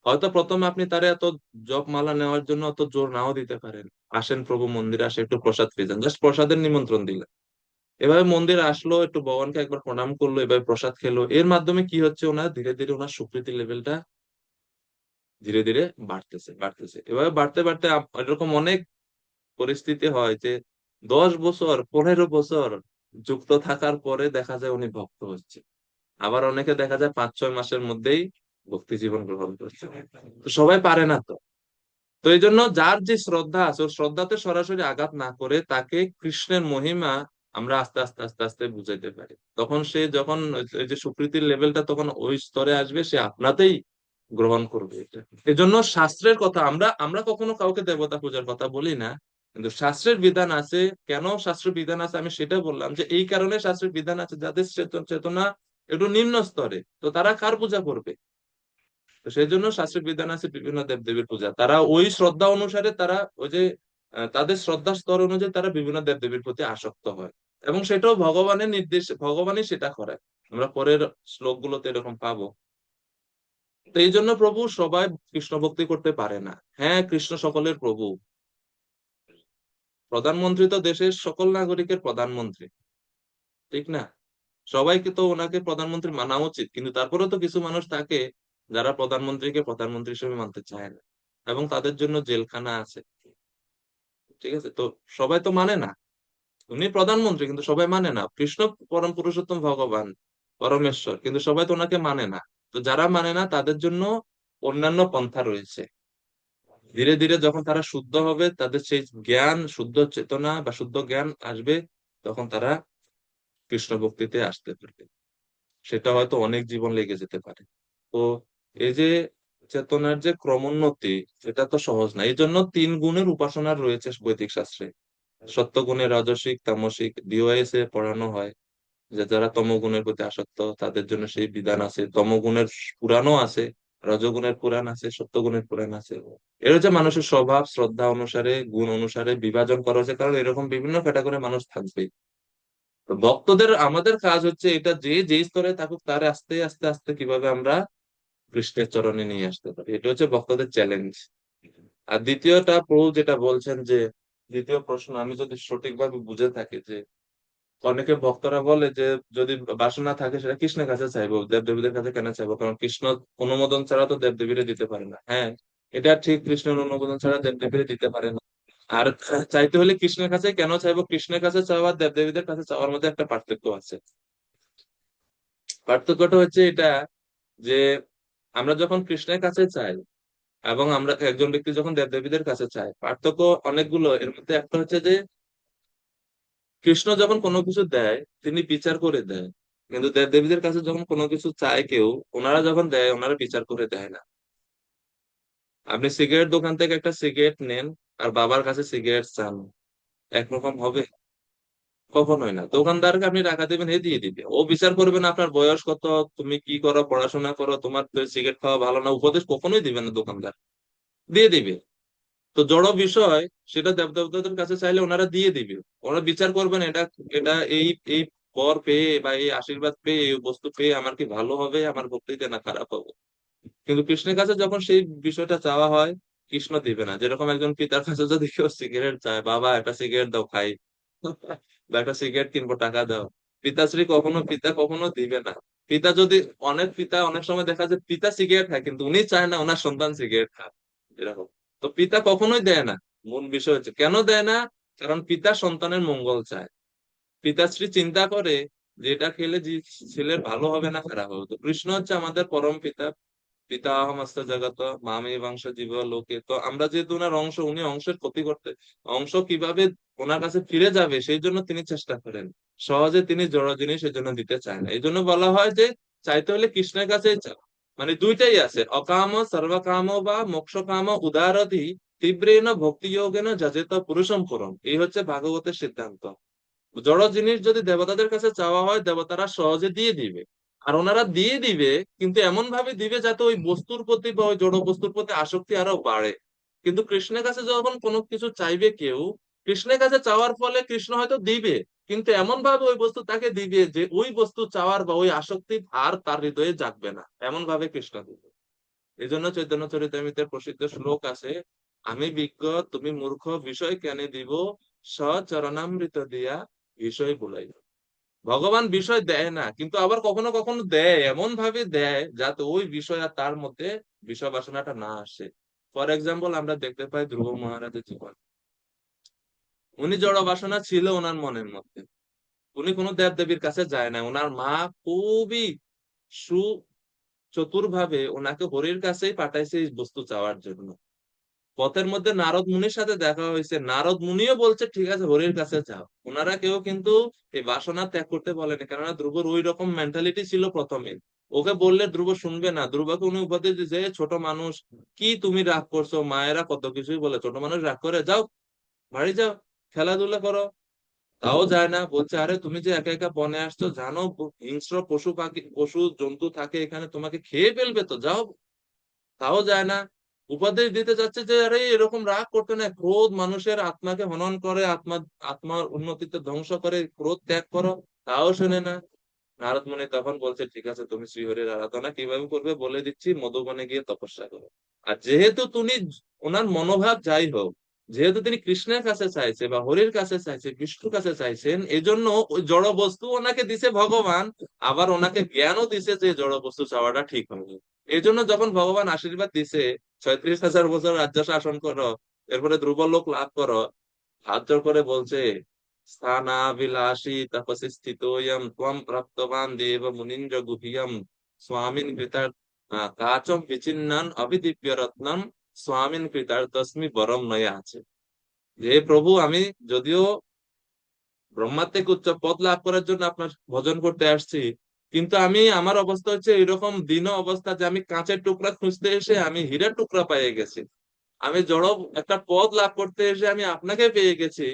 হয়তো প্রথমে আপনি তারা এত জপ মালা নেওয়ার জন্য অত জোর নাও দিতে পারেন, আসেন প্রভু মন্দিরে, আসে একটু প্রসাদ পেয়ে যান, জাস্ট প্রসাদের নিমন্ত্রণ দিলেন। এভাবে মন্দিরে আসলো, একটু ভগবানকে একবার প্রণাম করলো, এভাবে প্রসাদ খেলো, এর মাধ্যমে কি হচ্ছে, ওনার ধীরে ধীরে ওনার স্বীকৃতির লেভেলটা ধীরে ধীরে বাড়তেছে বাড়তেছে। এভাবে বাড়তে বাড়তে এরকম অনেক পরিস্থিতি হয় যে 10 বছর, 15 বছর যুক্ত থাকার পরে দেখা যায় উনি ভক্ত হচ্ছে, আবার অনেকে দেখা যায় 5-6 মাসের মধ্যেই ভক্তি জীবন গ্রহণ করছে। তো সবাই পারে না তো। তো এই জন্য যার যে শ্রদ্ধা আছে, ওর শ্রদ্ধাতে সরাসরি আঘাত না করে তাকে কৃষ্ণের মহিমা আমরা আস্তে আস্তে আস্তে আস্তে বুঝাইতে পারি। তখন সে যখন এই যে স্বীকৃতির লেভেলটা তখন ওই স্তরে আসবে, সে আপনাতেই গ্রহণ করবে এটা। এই জন্য শাস্ত্রের কথা, আমরা আমরা কখনো কাউকে দেবতা পূজার কথা বলি না, কিন্তু শাস্ত্রের বিধান আছে। কেন শাস্ত্রের বিধান আছে আমি সেটা বললাম, যে এই কারণে শাস্ত্রের বিধান আছে, যাদের চেতনা একটু নিম্ন স্তরে, তো তারা কার পূজা করবে? তো সেই জন্য শাস্ত্রের বিধান আছে বিভিন্ন দেবদেবীর পূজা, তারা ওই শ্রদ্ধা অনুসারে তারা ওই যে তাদের শ্রদ্ধার স্তর অনুযায়ী তারা বিভিন্ন দেবদেবীর প্রতি আসক্ত হয়, এবং সেটাও ভগবানের নির্দেশ, ভগবানই সেটা করে। আমরা পরের শ্লোকগুলোতে এরকম পাবো। তো এই জন্য প্রভু সবাই কৃষ্ণ ভক্তি করতে পারে না। হ্যাঁ, কৃষ্ণ সকলের প্রভু, প্রধানমন্ত্রী তো দেশের সকল নাগরিকের প্রধানমন্ত্রী, ঠিক না? সবাইকে তো ওনাকে প্রধানমন্ত্রী মানা উচিত, কিন্তু তারপরেও তো কিছু মানুষ থাকে যারা প্রধানমন্ত্রীকে প্রধানমন্ত্রী হিসেবে মানতে চায় না, এবং তাদের জন্য জেলখানা আছে। ঠিক আছে, তো সবাই তো মানে না। উনি প্রধানমন্ত্রী কিন্তু সবাই মানে না। কৃষ্ণ পরম পুরুষোত্তম ভগবান, পরমেশ্বর, কিন্তু সবাই তো ওনাকে মানে না। তো যারা মানে না তাদের জন্য অন্যান্য পন্থা রয়েছে। ধীরে ধীরে যখন তারা শুদ্ধ হবে, তাদের সেই জ্ঞান, শুদ্ধ চেতনা বা শুদ্ধ জ্ঞান আসবে, তখন তারা কৃষ্ণ ভক্তিতে আসতে পারবে। সেটা হয়তো অনেক জীবন লেগে যেতে পারে। তো এই যে চেতনার যে ক্রমোন্নতি, সেটা তো সহজ না। এই জন্য 3 গুণের উপাসনা রয়েছে বৈদিক শাস্ত্রে। সত্যগুণে, রাজসিক, তামসিক, DOS এ পড়ানো হয় যে যারা তমগুণের প্রতি আসক্ত তাদের জন্য সেই বিধান আছে। তমগুণের পুরাণও আছে, রজগুণের পুরাণ আছে, সত্যগুণের পুরাণ আছে। এর হচ্ছে মানুষের স্বভাব শ্রদ্ধা অনুসারে, গুণ অনুসারে বিভাজন করা হয়েছে, কারণ এরকম বিভিন্ন ক্যাটাগরির মানুষ থাকবে। তো ভক্তদের আমাদের কাজ হচ্ছে এটা, যে যে স্তরে থাকুক তার আস্তে আস্তে আস্তে কিভাবে আমরা কৃষ্ণের চরণে নিয়ে আসতে পারি, এটা হচ্ছে ভক্তদের চ্যালেঞ্জ। আর দ্বিতীয়টা প্রভু যেটা বলছেন, যে দ্বিতীয় প্রশ্ন আমি যদি সঠিকভাবে বুঝে থাকি, যে অনেকে ভক্তরা বলে যে যদি বাসনা থাকে সেটা কৃষ্ণের কাছে চাইবো, দেব দেবীদের কাছে কেন চাইবো, কারণ কৃষ্ণ অনুমোদন ছাড়া তো দেব দেবীরা দিতে পারে না। হ্যাঁ, এটা ঠিক, কৃষ্ণের অনুমোদন ছাড়া দেব দেবীরা দিতে পারে না। আর চাইতে হলে কৃষ্ণের কাছে কেন চাইবো? কৃষ্ণের কাছে চাওয়া দেব দেবীদের কাছে চাওয়ার মধ্যে একটা পার্থক্য আছে। পার্থক্যটা হচ্ছে এটা, যে আমরা যখন কৃষ্ণের কাছে চাই এবং আমরা একজন ব্যক্তি যখন দেব দেবীদের কাছে চায়, পার্থক্য অনেকগুলো। এর মধ্যে একটা হচ্ছে যে কৃষ্ণ যখন কোনো কিছু দেয় তিনি বিচার করে দেয়, কিন্তু দেব দেবীদের কাছে যখন কোনো কিছু চায় কেউ, ওনারা যখন দেয় ওনারা বিচার করে দেয় না। আপনি সিগারেট দোকান থেকে একটা সিগারেট নেন আর বাবার কাছে সিগারেট চান, একরকম হবে? কখনোই না। দোকানদারকে আপনি টাকা দেবেন, এ দিয়ে দিবে, ও বিচার করবে না আপনার বয়স কত, তুমি কি করো, পড়াশোনা করো, তোমার তো সিগারেট খাওয়া ভালো না, উপদেশ কখনোই দিবে না দোকানদার, দিয়ে দিবে। তো জড় বিষয় সেটা দেবদেবতাদের কাছে চাইলে ওনারা দিয়ে দিবে। ওনারা বিচার করবেন এটা, এটা এই এই বর পেয়ে বা এই আশীর্বাদ পেয়ে, এই বস্তু পেয়ে আমার কি ভালো হবে, আমার ভক্তিতে না খারাপ হবে। কিন্তু কৃষ্ণের কাছে যখন সেই বিষয়টা চাওয়া হয়, কৃষ্ণ দিবে না। যেরকম একজন পিতার কাছে যদি কেউ সিগারেট চায়, বাবা একটা সিগারেট দাও খাই, বা একটা সিগারেট কিনবো টাকা দাও, পিতাশ্রী কখনো, পিতা কখনো দিবে না। পিতা যদি, অনেক পিতা অনেক সময় দেখা যায় পিতা সিগারেট খায় কিন্তু উনি চায় না ওনার সন্তান সিগারেট খায়, এরকম। তো পিতা কখনোই দেয় না। মূল বিষয় হচ্ছে কেন দেয় না, কারণ পিতা সন্তানের মঙ্গল চায়। পিতাশ্রী চিন্তা করে যে এটা খেলে যে ছেলের ভালো হবে না খারাপ হবে। তো কৃষ্ণ হচ্ছে আমাদের পরম পিতা, পিতা আহমস্ত জগত মামে বংশ জীব লোকে। তো আমরা যেহেতু ওনার অংশ, উনি অংশের ক্ষতি করতে, অংশ কিভাবে ওনার কাছে ফিরে যাবে সেই জন্য তিনি চেষ্টা করেন। সহজে তিনি জড় জিনিস এই জন্য দিতে চায় না। এই জন্য বলা হয় যে চাইতে হলে কৃষ্ণের কাছেই চাও। মানে দুইটাই আছে, অকাম সর্বকাম বা মোক্ষ কাম উদারধি তীব্রেন ভক্তি যোগেন যজেত পুরুষম পরম। এই হচ্ছে ভাগবতের সিদ্ধান্ত। জড় জিনিস যদি দেবতাদের কাছে চাওয়া হয়, দেবতারা সহজে দিয়ে দিবে। আর ওনারা দিয়ে দিবে, কিন্তু এমন ভাবে দিবে যাতে ওই বস্তুর প্রতি বা ওই জড় বস্তুর প্রতি আসক্তি আরো বাড়ে। কিন্তু কৃষ্ণের কাছে যখন কোনো কিছু চাইবে কেউ, কৃষ্ণের কাছে চাওয়ার ফলে কৃষ্ণ হয়তো দিবে, কিন্তু এমন ভাবে ওই বস্তু তাকে দিবে যে ওই বস্তু চাওয়ার বা ওই আসক্তি আর তার হৃদয়ে জাগবে না, এমন ভাবে কৃষ্ণ দিবে। এই জন্য চৈতন্য চরিতামৃতের প্রসিদ্ধ শ্লোক আছে, আমি বিজ্ঞ তুমি মূর্খ, বিষয় কেনে দিব, সচরণামৃত দিয়া বিষয় বুলাই। ভগবান বিষয় দেয় না, কিন্তু আবার কখনো কখনো দেয়, এমন ভাবে দেয় যাতে ওই বিষয় আর তার মধ্যে বিষয় বাসনাটা না আসে। ফর এক্সাম্পল আমরা দেখতে পাই ধ্রুব মহারাজের জীবন, উনি জড় বাসনা ছিল ওনার মনের মধ্যে, উনি কোনো দেব দেবীর কাছে যায় না, ওনার মা খুবই সুচতুর ভাবে ওনাকে হরির কাছেই পাঠাইছে এই বস্তু চাওয়ার জন্য। পথের মধ্যে নারদ মুনির সাথে দেখা হয়েছে, নারদ মুনিও বলছে ঠিক আছে হরির কাছে যাও। ওনারা কেউ কিন্তু এই বাসনা ত্যাগ করতে বলেনি, কেননা ধ্রুবর ওই রকম মেন্টালিটি ছিল প্রথমে। ওকে বললে ধ্রুব শুনবে না, ধ্রুবকে উনি উপদেশ দিয়েছে, "এ ছোট মানুষ, কি তুমি রাগ করছো, মায়েরা কত কিছুই বলে, ছোট মানুষ রাগ করে, যাও বাড়ি যাও, খেলাধুলা করো।" তাও যায় না, বলছে আরে তুমি যে একা একা বনে আসছো, জানো হিংস্র পশু পাখি পশু জন্তু থাকে এখানে, তোমাকে খেয়ে ফেলবে, তো যাও। তাও যায় না। উপদেশ দিতে যাচ্ছে যে আরে এরকম রাগ করতে না, ক্রোধ মানুষের আত্মাকে হনন করে, আত্মার উন্নতিতে ধ্বংস করে, ক্রোধ ত্যাগ করো। তাও শোনে না। নারদ মুনি তখন বলছে ঠিক আছে তুমি শ্রীহরির আরাধনা কিভাবে করবে বলে দিচ্ছি, মধুবনে গিয়ে তপস্যা করো। আর যেহেতু তুমি, ওনার মনোভাব যাই হোক, যেহেতু তিনি কৃষ্ণের কাছে চাইছে বা হরির কাছে চাইছে, বিষ্ণুর কাছে চাইছেন, এজন্য ওই জড় বস্তু ওনাকে দিছে ভগবান, আবার ওনাকে জ্ঞানও দিছে যে জড় বস্তু চাওয়াটা ঠিক হবে। এই জন্য যখন ভগবান আশীর্বাদ দিছে 36,000 বছর রাজ্য শাসন করো, এরপরে ধ্রুবলোক লাভ করো, হাত জোড় করে বলছে স্থানাভিলাষী তপসি স্থিতোয়ম ত্বম প্রাপ্তবান দেব মুনীন্দ্র গুহ্যম স্বামীন কৃতার কাচম বিচিন্নান অভিদিব্য রত্নম স্বামীন কৃতার তস্মি বরম নয়া আছে। যে প্রভু আমি যদিও ব্রহ্মার থেকে উচ্চ পদ লাভ করার জন্য আপনার ভজন করতে আসছি, কিন্তু আমি, আমার অবস্থা হচ্ছে এরকম দীন অবস্থা যে আমি কাঁচের টুকরা খুঁজতে এসে আমি হীরার টুকরা পেয়ে গেছি। আমি জড় একটা পদ লাভ করতে এসে আমি আপনাকে পেয়ে গেছি।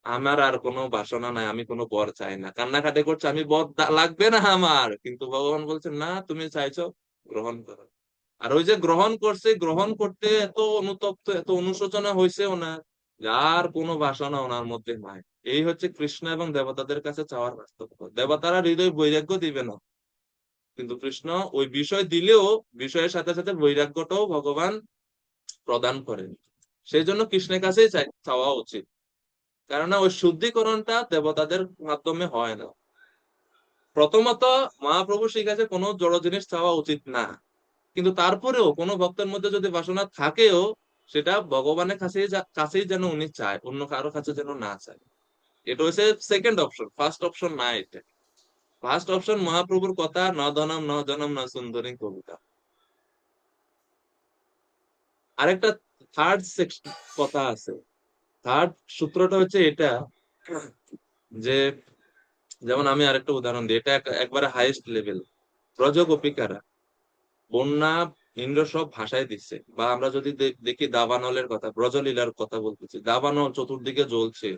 আমার আর কোনো বাসনা নাই, আমি কোনো বর চাই না, কান্নাকাটি করছে আমি বর লাগবে না আমার, কিন্তু ভগবান বলছেন না তুমি চাইছো, গ্রহণ করো। আর ওই যে গ্রহণ করছে, গ্রহণ করতে এত অনুতপ্ত, এত অনুশোচনা হয়েছে ওনার, যার কোনো বাসনা ওনার মধ্যে নাই। এই হচ্ছে কৃষ্ণ এবং দেবতাদের কাছে চাওয়ার বাস্তব পথ। দেবতারা হৃদয় বৈরাগ্য দিবে না, কিন্তু কৃষ্ণ ওই বিষয় দিলেও বিষয়ের সাথে সাথে বৈরাগ্যটাও ভগবান প্রদান করেন। সেই জন্য কৃষ্ণের কাছেই চাওয়া উচিত, কেননা ওই শুদ্ধিকরণটা দেবতাদের মাধ্যমে হয় না। প্রথমত মহাপ্রভু শিখাচ্ছে কোনো জড় জিনিস চাওয়া উচিত না, কিন্তু তারপরেও কোনো ভক্তের মধ্যে যদি বাসনা থাকেও, সেটা ভগবানের কাছেই যেন উনি চায়, অন্য কারো কাছে যেন না চায়। এটা হচ্ছে সেকেন্ড অপশন, ফার্স্ট অপশন না এটা। ফার্স্ট অপশন মহাপ্রভুর কথা, ন ধনম ন জনম ন সুন্দরী কবিতা। আরেকটা থার্ড সেকশন কথা আছে। থার্ড সূত্রটা হচ্ছে এটা, যে যেমন আমি আরেকটা উদাহরণ দিই, এটা একবারে হাইয়েস্ট লেভেল। ব্রজ গোপিকারা বন্যা ইন্দ্র সব ভাষায় দিচ্ছে, বা আমরা যদি দেখি দাবানলের কথা, ব্রজলীলার কথা বলতেছি, দাবানল চতুর্দিকে জ্বলছে,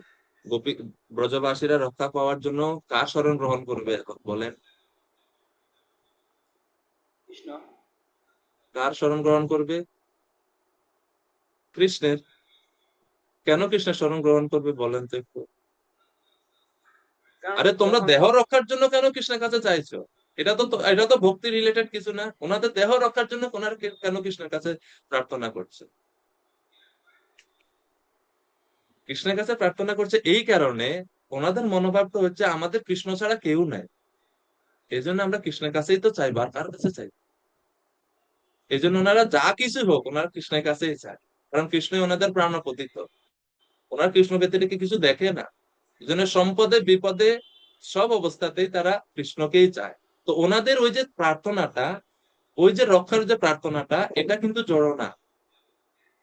গোপী ব্রজবাসীরা রক্ষা পাওয়ার জন্য কার শরণ গ্রহণ করবে এখন বলেন? কৃষ্ণ। কার শরণ গ্রহণ করবে? কৃষ্ণের। কেন কৃষ্ণের শরণ গ্রহণ করবে বলেন তো একটু? কারণ আরে তোমরা যখন দেহ রক্ষার জন্য কেন কৃষ্ণের কাছে চাইছো? এটা তো ভক্তি রিলেটেড কিছু না, ওনাদের দেহ রক্ষার জন্য ওনারা কেন কৃষ্ণের কাছে প্রার্থনা করছে? কৃষ্ণের কাছে প্রার্থনা করছে এই কারণে, ওনাদের মনোভাব তো হচ্ছে আমাদের কৃষ্ণ ছাড়া কেউ নাই, এই জন্য আমরা কৃষ্ণের কাছেই তো চাই, আর কার কাছে চাই? এই জন্য ওনারা যা কিছু হোক ওনারা কৃষ্ণের কাছেই চায়, কারণ কৃষ্ণই ওনাদের প্রাণ প্রতীক। ওনারা কৃষ্ণ ব্যতিরেকে কিছু দেখে না, এই জন্য সম্পদে বিপদে সব অবস্থাতেই তারা কৃষ্ণকেই চায়। তো ওনাদের ওই যে প্রার্থনাটা, ওই যে রক্ষার যে প্রার্থনাটা, এটা কিন্তু জড় না।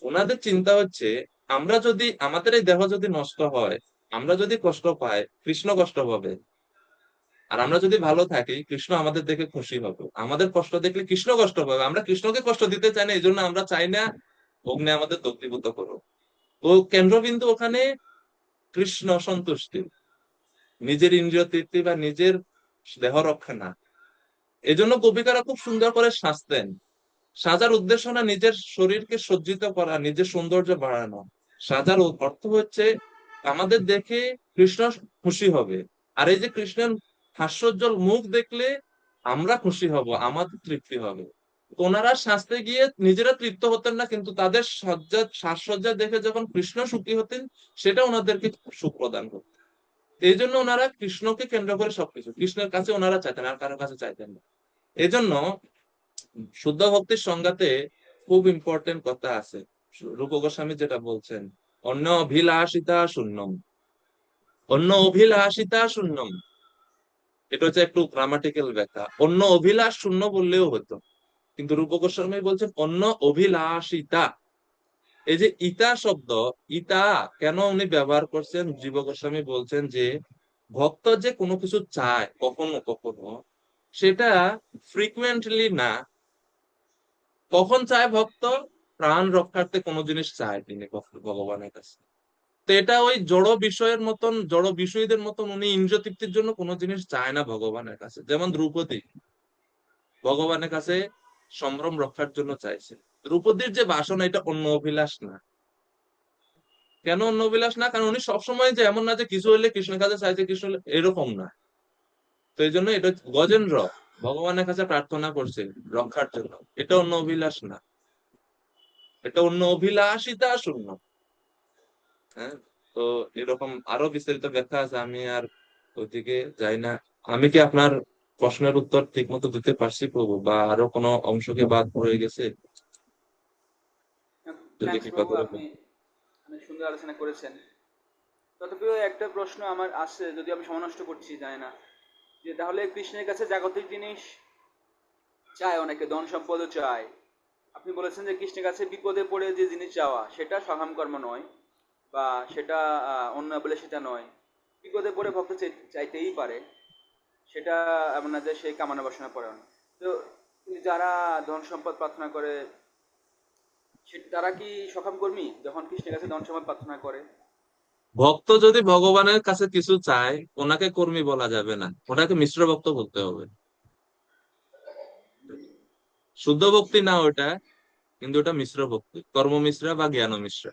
ওনাদের চিন্তা হচ্ছে আমরা যদি, আমাদের এই দেহ যদি নষ্ট হয়, আমরা যদি কষ্ট পাই, কৃষ্ণ কষ্ট পাবে। আর আমরা যদি ভালো থাকি, কৃষ্ণ আমাদের দেখে খুশি হবে। আমাদের কষ্ট দেখলে কৃষ্ণ কষ্ট পাবে, আমরা কৃষ্ণকে কষ্ট দিতে চাই না, এই জন্য আমরা চাই না অগ্নি আমাদের দগ্ধীভূত করো। তো কেন্দ্রবিন্দু ওখানে কৃষ্ণ সন্তুষ্টি, নিজের ইন্দ্রিয় তৃপ্তি বা নিজের দেহ রক্ষা না। এজন্য কবিকারা খুব সুন্দর করে সাজতেন। সাজার উদ্দেশ্য না নিজের শরীরকে সজ্জিত করা, নিজের সৌন্দর্য বাড়ানো। সাজার অর্থ হচ্ছে আমাদের দেখে কৃষ্ণ খুশি হবে। আর এই যে কৃষ্ণের হাস্যোজ্জ্বল মুখ দেখলে আমরা খুশি হব, আমাদের তৃপ্তি হবে। ওনারা সাজতে গিয়ে নিজেরা তৃপ্ত হতেন না, কিন্তু তাদের সাজসজ্জা দেখে যখন কৃষ্ণ সুখী হতেন, সেটা ওনাদেরকে সুখ প্রদান করত। এই জন্য ওনারা কৃষ্ণকে কেন্দ্র করে সবকিছু, কৃষ্ণের কাছে ওনারা চাইতেন, আর কারোর কাছে চাইতেন না। এই জন্য শুদ্ধ ভক্তির সংজ্ঞাতে খুব ইম্পর্টেন্ট কথা আছে, রূপ গোস্বামী যেটা বলছেন, অন্য অভিলাষিতা শূন্যম, অন্য অভিলাষিতা শূন্যম, এটা হচ্ছে একটু গ্রামাটিক্যাল ব্যাখ্যা। অন্য অভিলাষ শূন্য বললেও হতো, কিন্তু রূপ গোস্বামী বলছেন অন্য অভিলাষিতা। এই যে ইতা শব্দ, ইতা কেন উনি ব্যবহার করছেন, জীব গোস্বামী বলছেন যে ভক্ত যে কোনো কিছু চায় কখনো কখনো, সেটা ফ্রিকুয়েন্টলি না। কখন চায় ভক্ত? প্রাণ রক্ষার্থে কোনো জিনিস চায় তিনি ভগবানের কাছে। তো এটা ওই জড় বিষয়ের মতন, জড় বিষয়ীদের মতন উনি ইন্দ্রিয় তৃপ্তির জন্য কোনো জিনিস চায় না ভগবানের কাছে। যেমন দ্রৌপদী ভগবানের কাছে সম্ভ্রম রক্ষার জন্য চাইছে। দ্রৌপদীর যে বাসনা, এটা অন্য অভিলাষ না। কেন অন্য অভিলাষ না? কারণ উনি সবসময় যে এমন না যে কিছু হলে কৃষ্ণের কাছে চাইছে, কৃষ্ণ হলে এরকম না। তো এই জন্য এটা গজেন্দ্র ভগবানের কাছে প্রার্থনা করছে রক্ষার জন্য, এটা অন্য অভিলাষ না, এটা অন্য অভিলাষিতা শূন্য। হ্যাঁ, তো এরকম আরো বিস্তারিত ব্যাখ্যা আছে, আমি আর ওইদিকে যাই না। আমি কি আপনার প্রশ্নের উত্তর ঠিক মতো দিতে পারছি প্রভু, বা আরো কোনো অংশ কি বাদ পড়ে গেছে? যদি থ্যাংকস কৃপা প্রভু, করে আপনি অনেক সুন্দর আলোচনা করেছেন। তথাপিও একটা প্রশ্ন আমার আসছে, যদি আমি সময় নষ্ট করছি জানি না, যে তাহলে কৃষ্ণের কাছে জাগতিক জিনিস চায়, অনেকে ধন সম্পদও চায়। আপনি বলেছেন যে কৃষ্ণের কাছে বিপদে পড়ে যে জিনিস চাওয়া সেটা সকাম কর্ম নয়, বা সেটা অন্য বলে সেটা নয়। বিপদে পড়ে ভক্ত চাইতেই পারে, সেটা এমন না যে সেই কামনা বাসনা পড়ে না। তো কিন্তু যারা ধন সম্পদ প্রার্থনা করে, তারা কি সকাম কর্মী যখন কৃষ্ণের কাছে ধন সম্পদ প্রার্থনা করে? ভক্ত যদি ভগবানের কাছে কিছু চায়, ওনাকে কর্মী বলা যাবে না, ওনাকে মিশ্র ভক্ত বলতে হবে। শুদ্ধ ভক্তি না ওটা, কিন্তু ওটা মিশ্র ভক্তি, কর্ম মিশ্রা বা জ্ঞান মিশ্রা।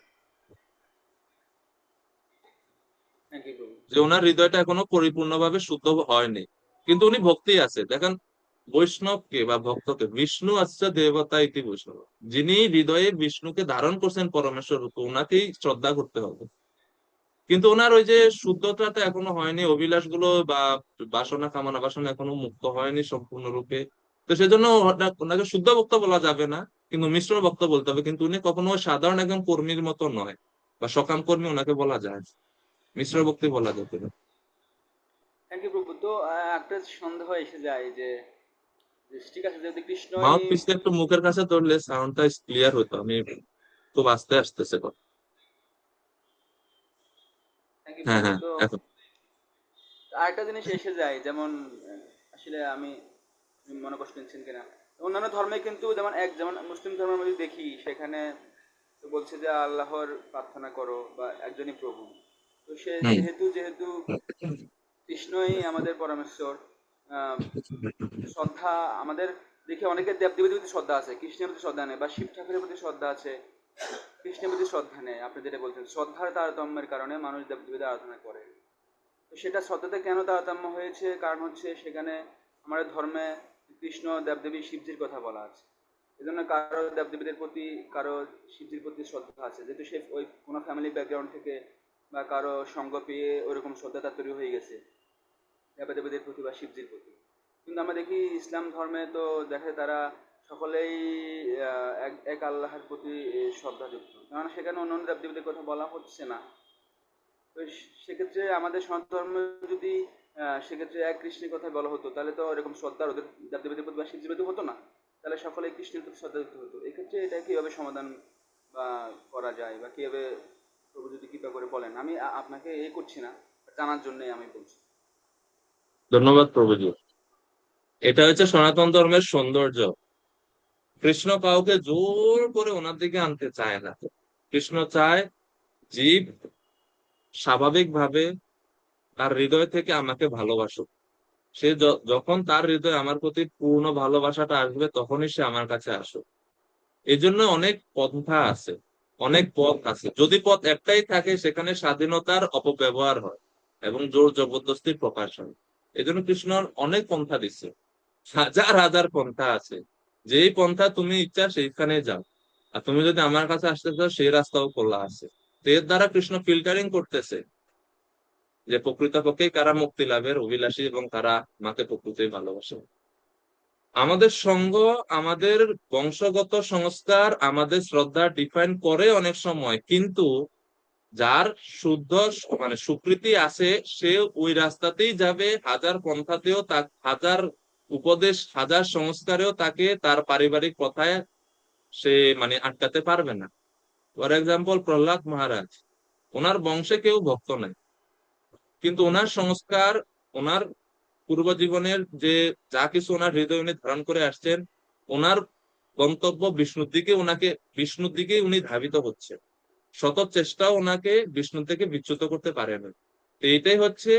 থ্যাংক ইউ প্রভু। যে ওনার হৃদয়টা এখনো পরিপূর্ণভাবে শুদ্ধ হয়নি, কিন্তু উনি ভক্তি আছে। দেখেন, বৈষ্ণবকে বা ভক্তকে বিষ্ণু আচ্ছা দেবতা ইতি বৈষ্ণব, যিনি হৃদয়ে বিষ্ণুকে ধারণ করছেন পরমেশ্বর রূপে, ওনাকেই শ্রদ্ধা করতে হবে। কিন্তু ওনার ওই যে শুদ্ধতাটা এখনো হয়নি, অভিলাষ গুলো বা বাসনা কামনা বাসনা এখনো মুক্ত হয়নি সম্পূর্ণরূপে। তো সেজন্য ওনাকে শুদ্ধ ভক্ত বলা যাবে না, কিন্তু মিশ্র ভক্ত বলতে হবে। কিন্তু উনি কখনো সাধারণ একজন কর্মীর মতো নয়, বা সকাম কর্মী ওনাকে বলা যায় না। মিশ্র ভক্তি বলা যেতে পারে। থ্যাংক ইউ প্রভু। তো একটা সন্দেহ এসে যায় যে ঠিক আছে, যদি কৃষ্ণই, মাউথ পিসটা একটু মুখের কাছে ধরলে সাউন্ডটা ক্লিয়ার হতো। আমি খুব আস্তে আসতেছে কথা। থ্যাংক ইউ হ্যাঁ প্রভু। হ্যাঁ, তো এখন আরেকটা জিনিস এসে যায়, যেমন আসলে আমি, মনে কষ্ট নিচ্ছেন কিনা, অন্যান্য ধর্মে কিন্তু যেমন মুসলিম ধর্মের মধ্যে দেখি, সেখানে তো বলছে যে আল্লাহর প্রার্থনা করো বা একজনই প্রভু। তো সে হুম। যেহেতু কৃষ্ণই আমাদের পরমেশ্বর, আহ, শ্রদ্ধা আমাদের দেখি অনেকের দেবদেবীর প্রতি শ্রদ্ধা আছে, কৃষ্ণের প্রতি শ্রদ্ধা নেই, বা শিব ঠাকুরের প্রতি শ্রদ্ধা আছে, কৃষ্ণের প্রতি শ্রদ্ধা নেই। আপনি যেটা বলছেন, শ্রদ্ধার তারতম্যের কারণে মানুষ দেবদেবীদের আরাধনা করে। তো সেটা শ্রদ্ধাতে কেন তারতম্য হয়েছে? কারণ হচ্ছে সেখানে আমাদের ধর্মে কৃষ্ণ দেবদেবী শিবজির কথা বলা আছে। এজন্য কারো দেবদেবীদের প্রতি, কারো শিবজির প্রতি শ্রদ্ধা আছে, যেহেতু সে ওই কোনো ফ্যামিলি ব্যাকগ্রাউন্ড থেকে বা কারো সঙ্গ পেয়ে ওইরকম শ্রদ্ধা তার তৈরি হয়ে গেছে দেবদেবীদের প্রতি বা শিবজির প্রতি। কিন্তু আমরা দেখি ইসলাম ধর্মে তো দেখে তারা সকলেই এক আল্লাহর প্রতি শ্রদ্ধাযুক্ত, কারণ সেখানে অন্য অন্য দেবদেবীদের কথা বলা হচ্ছে না। তো সেক্ষেত্রে আমাদের সনাতন ধর্মে যদি সেক্ষেত্রে এক কৃষ্ণের কথা বলা হতো, তাহলে তো এরকম শ্রদ্ধা ওদের দেবদেবীদের প্রতি বা শিবজির প্রতি হতো না, তাহলে সকলে কৃষ্ণের প্রতি শ্রদ্ধাযুক্ত হতো। এক্ষেত্রে এটা কিভাবে সমাধান বা করা যায়, বা কিভাবে প্রভু যদি কৃপা করে বলেন। আমি আপনাকে করছি না, জানার জন্যই আমি বলছি। ধন্যবাদ প্রভুজি। এটা হচ্ছে সনাতন ধর্মের সৌন্দর্য। কৃষ্ণ কাউকে জোর করে ওনার দিকে আনতে চায় না। কৃষ্ণ চায় জীব স্বাভাবিকভাবে তার হৃদয় থেকে আমাকে ভালোবাসুক। সে যখন তার হৃদয়ে আমার প্রতি পূর্ণ ভালোবাসাটা আসবে, তখনই সে আমার কাছে আসুক। এই জন্য অনেক পন্থা আছে, অনেক পথ আছে। যদি পথ একটাই থাকে, সেখানে স্বাধীনতার অপব্যবহার হয় এবং জোর জবরদস্তির প্রকাশ হয়। এই জন্য কৃষ্ণ অনেক পন্থা দিচ্ছে, হাজার হাজার পন্থা আছে। যেই পন্থা তুমি ইচ্ছা সেইখানে যাও। আর তুমি যদি আমার কাছে আসতে চাও, সেই রাস্তাও খোলা আছে। তো এর দ্বারা কৃষ্ণ ফিল্টারিং করতেছে যে প্রকৃতপক্ষে কারা মুক্তি লাভের অভিলাষী এবং কারা মাকে প্রকৃতি ভালোবাসে। আমাদের সঙ্গ, আমাদের বংশগত সংস্কার, আমাদের শ্রদ্ধা ডিফাইন করে অনেক সময়, কিন্তু যার শুদ্ধ মানে সুকৃতি আছে, সে ওই রাস্তাতেই যাবে, হাজার পন্থাতেও হাজার উপদেশ, হাজার সংস্কারেও তাকে তার পারিবারিক কথায় সে মানে আটকাতে পারবে না। ফর এক্সাম্পল প্রহ্লাদ মহারাজ, ওনার বংশে কেউ ভক্ত নাই, কিন্তু ওনার সংস্কার, ওনার পূর্ব জীবনের যে যা কিছু ওনার হৃদয়ে উনি ধারণ করে আসছেন, ওনার গন্তব্য বিষ্ণুর দিকে, বিষ্ণুর দিকে উনি ধাবিত হচ্ছে। শত চেষ্টাও ওনাকে বিষ্ণু থেকে বিচ্যুত করতে পারে না। তো এইটাই হচ্ছে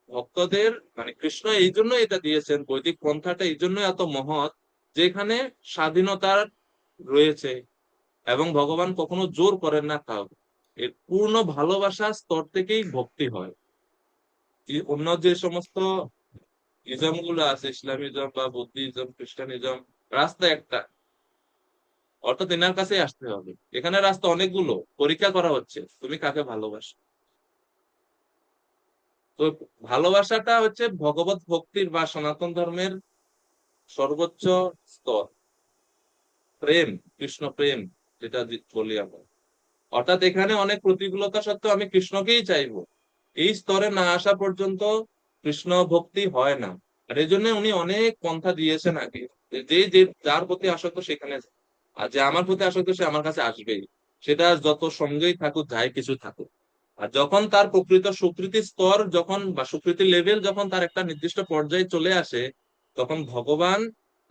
ভক্তদের মানে কৃষ্ণ এই জন্য এটা দিয়েছেন, বৈদিক পন্থাটা এই জন্য এত মহৎ, যেখানে স্বাধীনতা রয়েছে এবং ভগবান কখনো জোর করেন না কাউকে। এর পূর্ণ ভালোবাসা স্তর থেকেই ভক্তি হয়। অন্য যে সমস্ত ইজম গুলো আছে, ইসলামিজম বা বুদ্ধিজম, খ্রিস্টানিজম, রাস্তা একটা, অর্থাৎ এনার কাছে আসতে হবে। এখানে রাস্তা অনেকগুলো, পরীক্ষা করা হচ্ছে তুমি কাকে ভালোবাসো। তো ভালোবাসাটা হচ্ছে ভগবত ভক্তির বা সনাতন ধর্মের সর্বোচ্চ স্তর, প্রেম, কৃষ্ণ প্রেম, যেটা বলি আমরা। অর্থাৎ এখানে অনেক প্রতিকূলতা সত্ত্বেও আমি কৃষ্ণকেই চাইবো, এই স্তরে না আসা পর্যন্ত কৃষ্ণ ভক্তি হয় না। আর এই জন্য উনি অনেক পন্থা দিয়েছেন আগে, যে যে যার প্রতি আসক্ত সেখানে যায়। আর যে আমার প্রতি আসক্ত সে আমার কাছে আসবেই, সেটা যত সঙ্গেই থাকুক, যাই কিছু থাকুক। আর যখন তার প্রকৃত সুকৃতি স্তর যখন বা সুকৃতি লেভেল যখন তার একটা নির্দিষ্ট পর্যায়ে চলে আসে, তখন ভগবান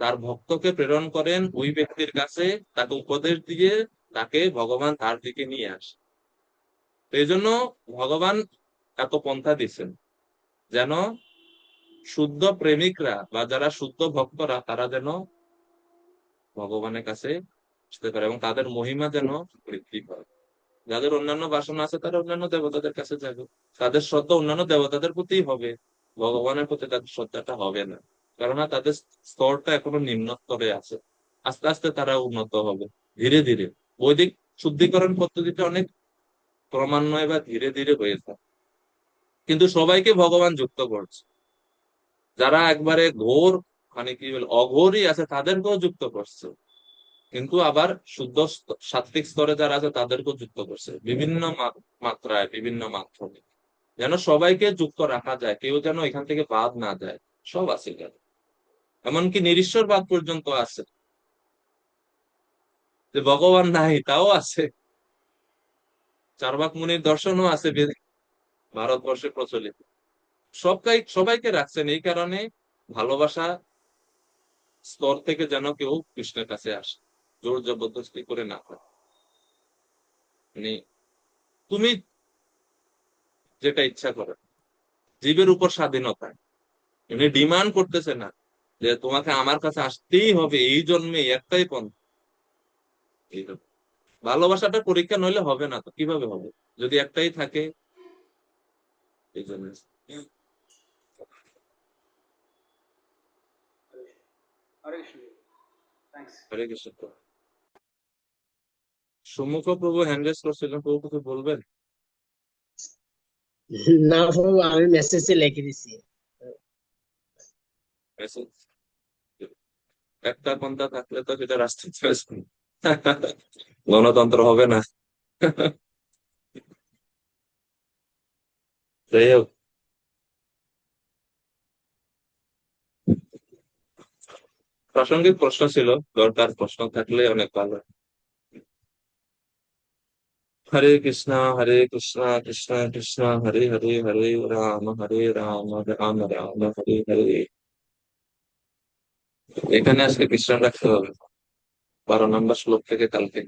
তার ভক্তকে প্রেরণ করেন ওই ব্যক্তির কাছে, তাকে উপদেশ দিয়ে তাকে ভগবান তার দিকে নিয়ে আসে। তো এই জন্য ভগবান এত পন্থা দিচ্ছেন, যেন শুদ্ধ প্রেমিকরা বা যারা শুদ্ধ ভক্তরা তারা যেন ভগবানের কাছে আসতে পারে এবং তাদের মহিমা যেন বৃদ্ধি পায়। যাদের অন্যান্য বাসনা আছে তারা অন্যান্য দেবতাদের কাছে যাবে, তাদের শ্রদ্ধা অন্যান্য দেবতাদের প্রতি হবে, ভগবানের প্রতি তাদের শ্রদ্ধাটা হবে না, কেননা তাদের স্তরটা এখনো নিম্ন স্তরে আছে। আস্তে আস্তে তারা উন্নত হবে, ধীরে ধীরে। বৈদিক শুদ্ধিকরণ পদ্ধতিটা অনেক ক্রমান্বয়ে বা ধীরে ধীরে হয়ে থাকে, কিন্তু সবাইকে ভগবান যুক্ত করছে। যারা একবারে ঘোর মানে কি বলে অঘোরই আছে তাদেরকেও যুক্ত করছে, কিন্তু আবার শুদ্ধ সাত্বিক স্তরে যারা আছে তাদেরকেও যুক্ত করছে বিভিন্ন মাত্রায়, বিভিন্ন মাধ্যমে, যেন সবাইকে যুক্ত রাখা যায়, কেউ যেন এখান থেকে বাদ না যায়। সব আছে এখানে, এমনকি নিরীশ্বরবাদ পর্যন্ত আছে, যে ভগবান নাই তাও আছে। চার্বাক মুনির দর্শনও আছে ভারতবর্ষে প্রচলিত। সবাইকে রাখছেন এই কারণে, ভালোবাসা স্তর থেকে যেন কেউ কৃষ্ণের কাছে আসে, জোর জবরদস্তি করে না হয়। মানে তুমি যেটা ইচ্ছা করো, জীবের উপর স্বাধীনতা। উনি ডিমান্ড করতেছে না যে তোমাকে আমার কাছে আসতেই হবে এই জন্মে, একটাই পন্থা। এইরকম ভালোবাসাটা পরীক্ষা নইলে হবে না, তো কিভাবে হবে যদি একটাই থাকে। এই জন্য হরে কৃষ্ণ। থ্যাংকস। হরে কৃষ্ণ। সম্মুখ প্রভু হ্যান্ড রেজ করছিলেন, প্রভু কিছু বলবেন? না প্রভু, আমি মেসেজে লিখে দিছি। মেসেজ একটা পন্থা থাকলে তো সেটা রাষ্ট্র গণতন্ত্র হবে না। যাই হোক, প্রাসঙ্গিক প্রশ্ন ছিল, দরকার প্রশ্ন থাকলে অনেক ভালো। হরে কৃষ্ণ হরে কৃষ্ণ কৃষ্ণ কৃষ্ণ হরে হরে, হরে রাম রাম রাম হরে হরে। এখানে আজকে বিশ্রাম রাখতে হবে, 12 নম্বর শ্লোক থেকে কালকে।